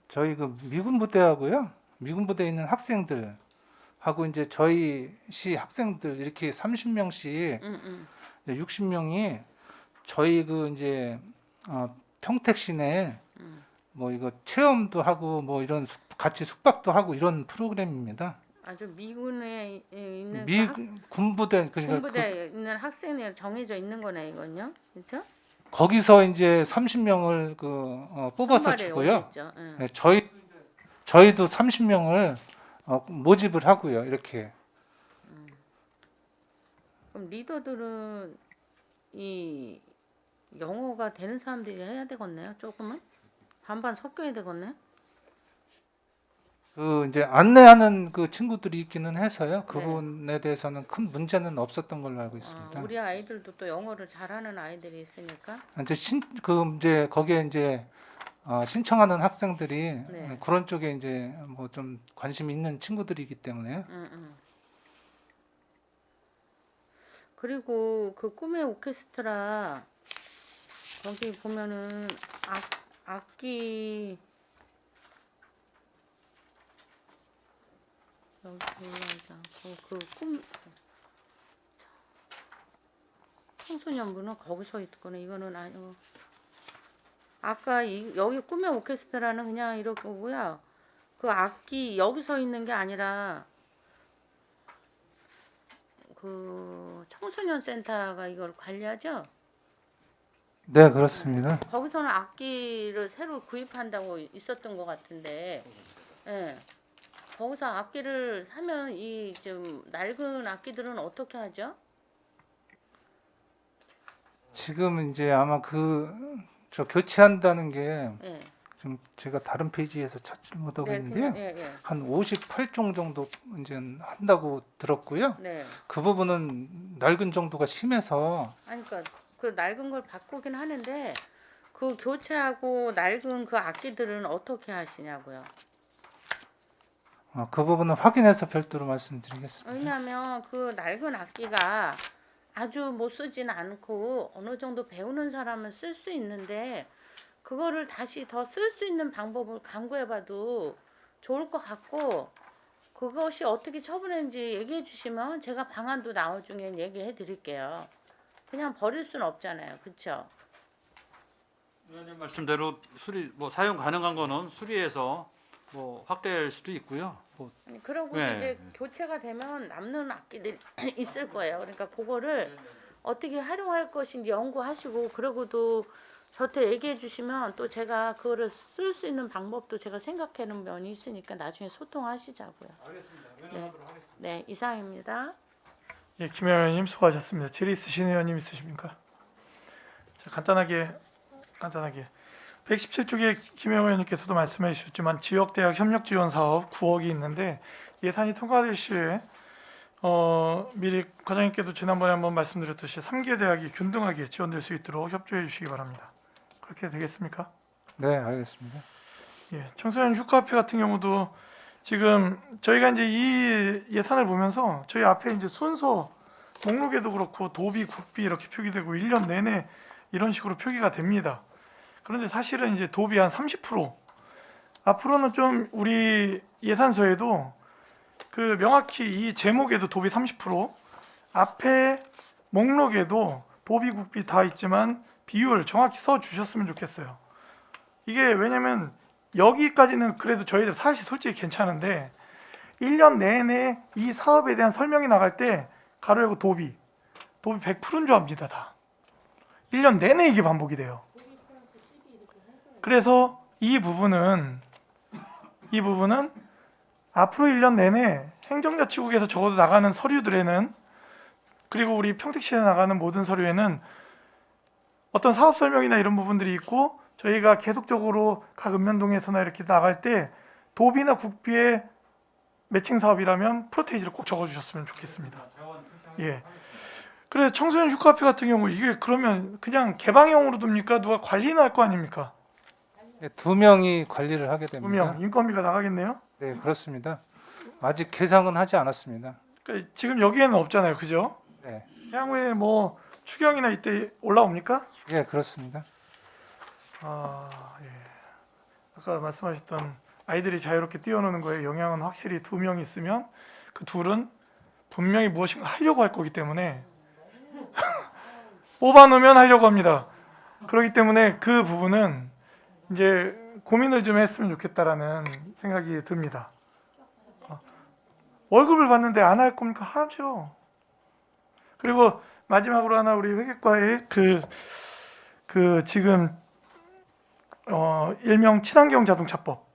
저희 미군 부대하고요. 미군 부대에 있는 학생들 하고 이제 저희 시 학생들 이렇게 30명씩 60명이 저희 이제 평택 시내 뭐 이거 체험도 하고 뭐 이런 같이 숙박도 하고 이런 프로그램입니다. 아주 미군에 있는 군부대 그러니까 군부대에 있는 학생이 정해져 있는 거네 이건요, 그렇죠? 거기서 이제 30명을 뽑아서 선발에 주고요. 오겠죠. 예. 네, 저희도 30명을 모집을 하고요. 이렇게. 그럼 리더들은 이 영어가 되는 사람들이 해야 되겠네요. 조금은 반반 섞여야 되겠네. 이제 안내하는 친구들이 있기는 해서요. 그 네. 부분에 대해서는 큰 문제는 없었던 걸로 알고 있습니다. 우리 아이들도 또 영어를 잘하는 아이들이 있으니까. 이제 이제 거기에 이제 신청하는 학생들이 네. 그런 쪽에 이제 뭐 좀 관심이 있는 친구들이기 때문에 그리고 그 꿈의 오케스트라 거기 보면은 악기 여기 올라오지 않고 그꿈 청소년부는 거기서 있거나 이거는 아니고 아까 여기 꿈의 오케스트라는 그냥 이러고요. 그 악기 여기 서 있는 게 아니라 그 청소년 센터가 이걸 관리하죠. 네, 그렇습니다. 거기서는 악기를 새로 구입한다고 있었던 것 같은데, 예. 거기서 악기를 사면 이 좀 낡은 악기들은 어떻게 하죠? 지금 이제 아마 저 교체한다는 게 예. 좀 제가 다른 페이지에서 찾지 못하고 네, 있는데요. 그냥, 예. 한 58종 정도 이제 한다고 들었고요. 네. 그 부분은 낡은 정도가 심해서 아니 그러니까 그 낡은 걸 바꾸긴 하는데 그 교체하고 낡은 그 악기들은 어떻게 하시냐고요? 그 부분은 확인해서 별도로 말씀드리겠습니다. 왜냐하면 그 낡은 악기가 아주 못 쓰진 않고 어느 정도 배우는 사람은 쓸 수 있는데 그거를 다시 더 쓸 수 있는 방법을 강구해봐도 좋을 것 같고 그것이 어떻게 처분했는지 얘기해 주시면 제가 방안도 나중에 얘기해 드릴게요. 그냥 버릴 수는 없잖아요. 그렇죠? 위원님 말씀대로 수리 뭐 사용 가능한 거는 수리해서 뭐 확대할 수도 있고요. 뭐 그러고 네. 이제 교체가 되면 남는 악기들이 있을 거예요. 그러니까 그거를 어떻게 활용할 것인지 연구하시고 그러고도 저한테 얘기해 주시면 또 제가 그거를 쓸 수 있는 방법도 제가 생각하는 면이 있으니까 나중에 소통하시자고요. 알겠습니다. 네. 의논하도록 하겠습니다. 네, 이상입니다. 예, 김영 의원님 수고하셨습니다. 질의 있으신 의원님 있으십니까? 자, 간단하게 117쪽에 김영 의원님께서도 말씀해 주셨지만 지역대학 협력지원 사업 9억이 있는데 예산이 통과될 시에 미리 과장님께도 지난번에 한번 말씀드렸듯이 3개 대학이 균등하게 지원될 수 있도록 협조해 주시기 바랍니다. 그렇게 되겠습니까? 네, 알겠습니다. 예, 청소년 휴가협회 같은 경우도 지금 저희가 이제 이 예산을 보면서 저희 앞에 이제 순서 목록에도 그렇고 도비, 국비 이렇게 표기되고 1년 내내 이런 식으로 표기가 됩니다. 그런데 사실은 이제 도비 한 30% 앞으로는 좀 우리 예산서에도 그 명확히 이 제목에도 도비 30% 앞에 목록에도 도비, 국비 다 있지만 비율 정확히 써 주셨으면 좋겠어요. 이게 왜냐면 여기까지는 그래도 저희들 사실 솔직히 괜찮은데 1년 내내 이 사업에 대한 설명이 나갈 때 가로 열고 도비 100%인 줄 압니다. 다 1년 내내 이게 반복이 돼요. 그래서 이 부분은 앞으로 1년 내내 행정자치국에서 적어도 나가는 서류들에는 그리고 우리 평택시에 나가는 모든 서류에는 어떤 사업 설명이나 이런 부분들이 있고 저희가 계속적으로 각 읍면동에서나 이렇게 나갈 때 도비나 국비의 매칭 사업이라면 프로테이지를 꼭 적어주셨으면 좋겠습니다. 예. 그래서 청소년 휴가협회 같은 경우 이게 그러면 그냥 개방형으로 둡니까? 누가 관리는 할 거 아닙니까? 네, 2명이 관리를 하게 됩니다. 분명 인건비가 나가겠네요. 네, 그렇습니다. 아직 계상은 하지 않았습니다. 그러니까 지금 여기에는 없잖아요, 그죠? 네, 향후에 뭐 추경이나 이때 올라옵니까? 예, 그렇습니다. 예. 아까 말씀하셨던 아이들이 자유롭게 뛰어노는 거에 영향은 확실히 2명이 있으면 그 둘은 분명히 무엇인가 하려고 할 거기 때문에 뽑아놓으면 하려고 합니다. 그렇기 때문에 그 부분은 이제 고민을 좀 했으면 좋겠다라는 생각이 듭니다. 월급을 받는데 안 할 겁니까? 하죠. 그리고 마지막으로 하나 우리 회계과의 그 지금 일명 친환경 자동차법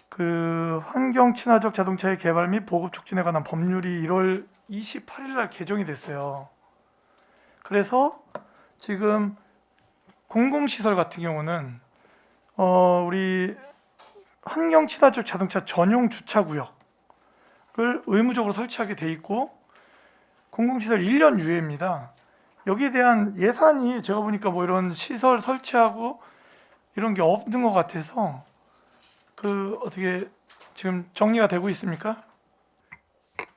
그 환경 친화적 자동차의 개발 및 보급 촉진에 관한 법률이 1월 28일 날 개정이 됐어요. 그래서 지금 공공시설 같은 경우는 우리 환경 친화적 자동차 전용 주차구역을 의무적으로 설치하게 돼 있고 공공시설 1년 유예입니다. 여기에 대한 예산이 제가 보니까 뭐 이런 시설 설치하고 이런 게 없는 것 같아서 그 어떻게 지금 정리가 되고 있습니까?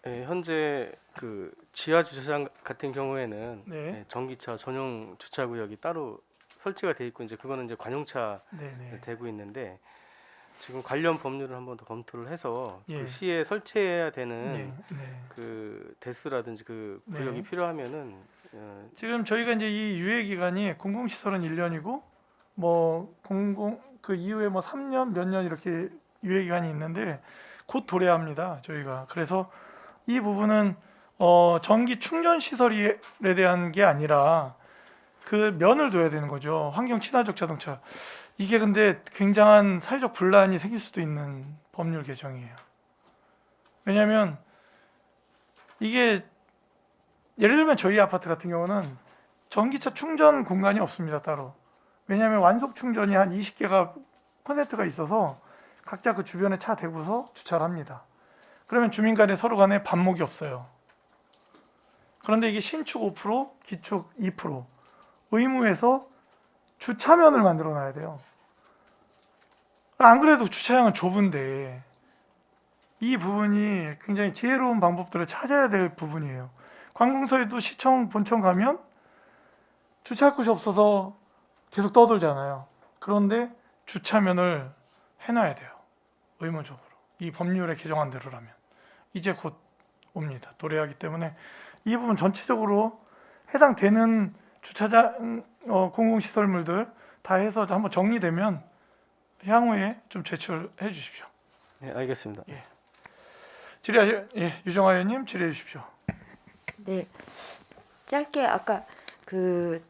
예, 현재 그 지하 주차장 같은 경우에는 네. 예, 전기차 전용 주차 구역이 따로 설치가 돼 있고 이제 그거는 이제 관용차 네네. 되고 있는데 지금 관련 법률을 한번 더 검토를 해서 예. 그 시에 설치해야 되는 네, 네. 그 대수라든지 그 네. 구역이 필요하면은 지금 저희가 이제 이 유예 기간이 공공시설은 1년이고 뭐 공공 그 이후에 뭐 3년 몇 년 이렇게 유예 기간이 있는데 곧 도래합니다. 저희가 그래서 이 부분은 전기 충전 시설에 대한 게 아니라 그 면을 둬야 되는 거죠. 환경 친화적 자동차. 이게 근데 굉장한 사회적 분란이 생길 수도 있는 법률 개정이에요. 왜냐하면 이게 예를 들면 저희 아파트 같은 경우는 전기차 충전 공간이 없습니다. 따로. 왜냐하면 완속 충전이 한 20개가 콘센트가 있어서 각자 그 주변에 차 대고서 주차를 합니다. 그러면 주민 간에 서로 간에 반목이 없어요. 그런데 이게 신축 5%, 기축 2%, 의무에서 주차면을 만들어 놔야 돼요. 안 그래도 주차장은 좁은데 이 부분이 굉장히 지혜로운 방법들을 찾아야 될 부분이에요. 관공서에도 시청, 본청 가면 주차할 곳이 없어서 계속 떠돌잖아요. 그런데 주차면을 해놔야 돼요. 의무적으로. 이 법률에 개정한 대로라면. 이제 곧 옵니다. 도래하기 때문에 이 부분 전체적으로 해당되는 주차장, 공공시설물들 다 해서 한번 정리되면 향후에 좀 제출해 주십시오. 네, 알겠습니다. 유정아 의원님 질의해 주십시오. 네, 짧게 아까 그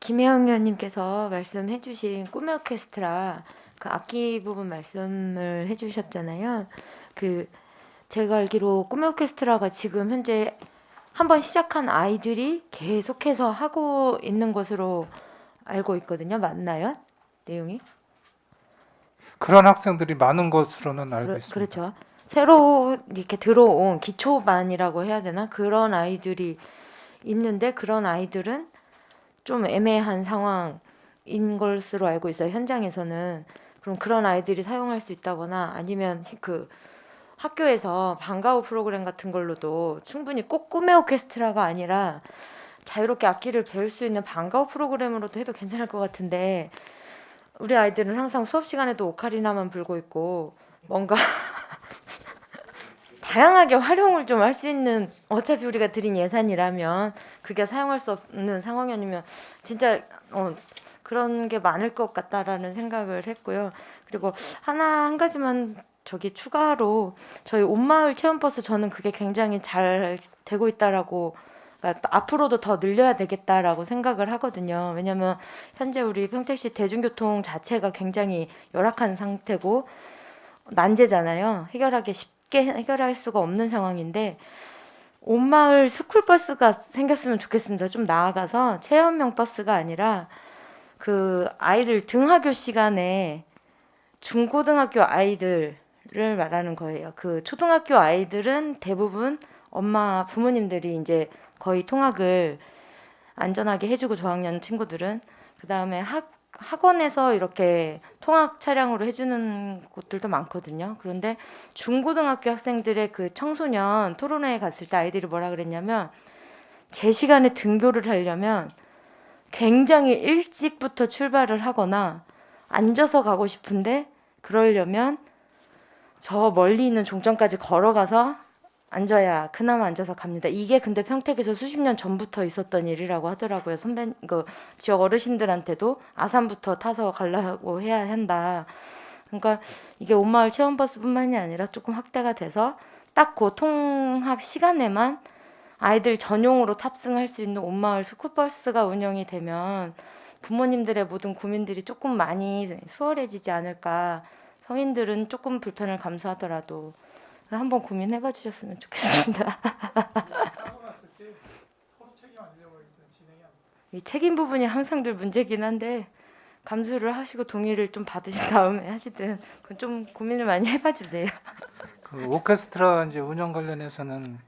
김혜영 의원님께서 말씀해주신 꿈의 오케스트라 그 악기 부분 말씀을 해주셨잖아요. 그 제가 알기로 꿈의 오케스트라가 지금 현재 한번 시작한 아이들이 계속해서 하고 있는 것으로 알고 있거든요. 맞나요? 내용이? 그런 학생들이 많은 것으로는 알고 있습니다. 그렇죠. 새로 이렇게 들어온 기초반이라고 해야 되나? 그런 아이들이 있는데 그런 아이들은 좀 애매한 상황인 것으로 알고 있어요. 현장에서는. 그럼 그런 아이들이 사용할 수 있다거나 아니면 그 학교에서 방과후 프로그램 같은 걸로도 충분히 꼭 꿈의 오케스트라가 아니라 자유롭게 악기를 배울 수 있는 방과후 프로그램으로도 해도 괜찮을 것 같은데 우리 아이들은 항상 수업 시간에도 오카리나만 불고 있고 뭔가 다양하게 활용을 좀 할 수 있는 어차피 우리가 드린 예산이라면 그게 사용할 수 없는 상황이 아니면 진짜 그런 게 많을 것 같다라는 생각을 했고요. 그리고 한 가지만 저기 추가로 저희 온마을 체험버스 저는 그게 굉장히 잘 되고 있다라고 그러니까 앞으로도 더 늘려야 되겠다라고 생각을 하거든요. 왜냐하면 현재 우리 평택시 대중교통 자체가 굉장히 열악한 상태고 난제잖아요. 쉽게 해결할 수가 없는 상황인데 온마을 스쿨버스가 생겼으면 좋겠습니다. 좀 나아가서 체험형 버스가 아니라 그 아이들 등하교 시간에 중고등학교 아이들을 말하는 거예요. 그 초등학교 아이들은 대부분 부모님들이 이제 거의 통학을 안전하게 해주고 저학년 친구들은 그 다음에 학원에서 이렇게 통학 차량으로 해주는 곳들도 많거든요. 그런데 중고등학교 학생들의 그 청소년 토론회에 갔을 때 아이들이 뭐라 그랬냐면 제 시간에 등교를 하려면 굉장히 일찍부터 출발을 하거나 앉아서 가고 싶은데 그러려면 저 멀리 있는 종점까지 걸어가서 앉아야 그나마 앉아서 갑니다. 이게 근데 평택에서 수십 년 전부터 있었던 일이라고 하더라고요. 지역 어르신들한테도 아산부터 타서 가려고 해야 한다. 그러니까 이게 온마을 체험버스뿐만이 아니라 조금 확대가 돼서 딱 그 통학 시간에만 아이들 전용으로 탑승할 수 있는 온마을 스쿨버스가 운영이 되면 부모님들의 모든 고민들이 조금 많이 수월해지지 않을까. 성인들은 조금 불편을 감수하더라도 한번 고민해봐 주셨으면 좋겠습니다. 이 책임 부분이 항상 늘 문제긴 한데 감수를 하시고 동의를 좀 받으신 다음에 하시든 그건 좀 고민을 많이 해봐 주세요. 그 오케스트라 이제 운영 관련해서는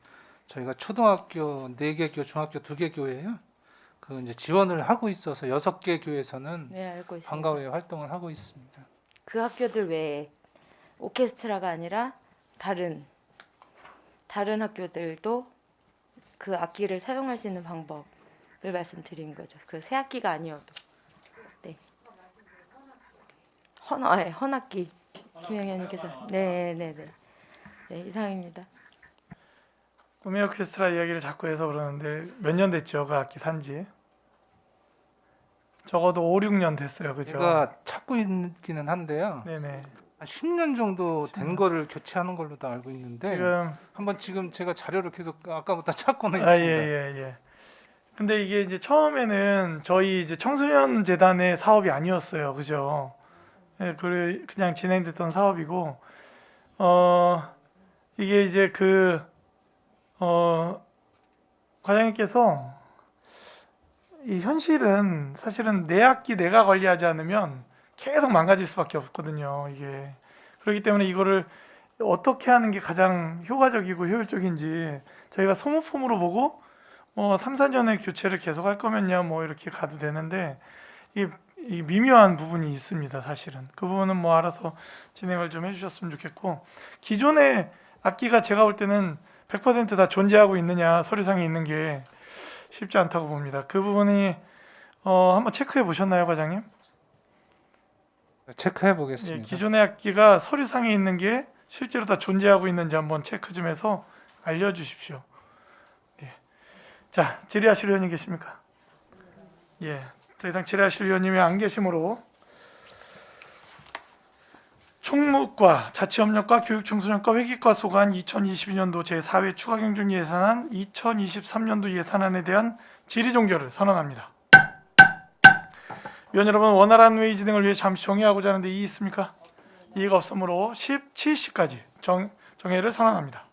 저희가 초등학교 4개 교, 중학교 2개 교회요. 그 이제 지원을 하고 있어서 6개 교회에서는 네, 알고 있습니다. 방과후에 활동을 하고 있습니다. 그 학교들 외에 오케스트라가 아니라 다른 학교들도 그 악기를 사용할 수 있는 방법을 말씀드린 거죠. 그 새 악기가 아니어도. 네. 헌악기. 김영현님께서. 네, 이상입니다. 꿈의 오케스트라 이야기를 자꾸 해서 그러는데 몇 년 됐죠? 그 악기 산지? 적어도 5, 6년 됐어요. 그죠? 제가 찾고 있기는 한데요. 네네. 한 10년 정도 된 거를 교체하는 걸로도 알고 있는데 지금 제가 자료를 계속 아까부터 찾고는 있습니다. 예. 근데 이게 이제 처음에는 저희 이제 청소년 재단의 사업이 아니었어요. 그죠? 예, 그냥 진행됐던 사업이고 이게 이제 과장님께서 이 현실은 사실은 내 악기 내가 관리하지 않으면 계속 망가질 수밖에 없거든요. 이게 그렇기 때문에 이거를 어떻게 하는 게 가장 효과적이고 효율적인지 저희가 소모품으로 보고 3, 4년의 교체를 계속 할 거면요 뭐 이렇게 가도 되는데 이 미묘한 부분이 있습니다. 사실은 그 부분은 뭐 알아서 진행을 좀 해주셨으면 좋겠고, 기존의 악기가 제가 볼 때는 100%다 존재하고 있느냐, 서류상에 있는 게 쉽지 않다고 봅니다. 그 부분이 한번 체크해 보셨나요, 과장님? 체크해 예, 보겠습니다. 기존의 악기가 서류상에 있는 게 실제로 다 존재하고 있는지 한번 체크 좀 해서 알려주십시오. 예. 자, 질의하실 의원님 계십니까? 예, 더 이상 질의하실 의원님이 안 계시므로 총무과, 자치협력과, 교육청소년과, 회계과 소관 2022년도 제4회 추가경정 예산안 2023년도 예산안에 대한 질의 종결을 선언합니다. 위원 여러분, 원활한 회의 진행을 위해 잠시 정회하고자 하는데 이의 있습니까? 이의가 없으므로 17시까지 정회를 선언합니다.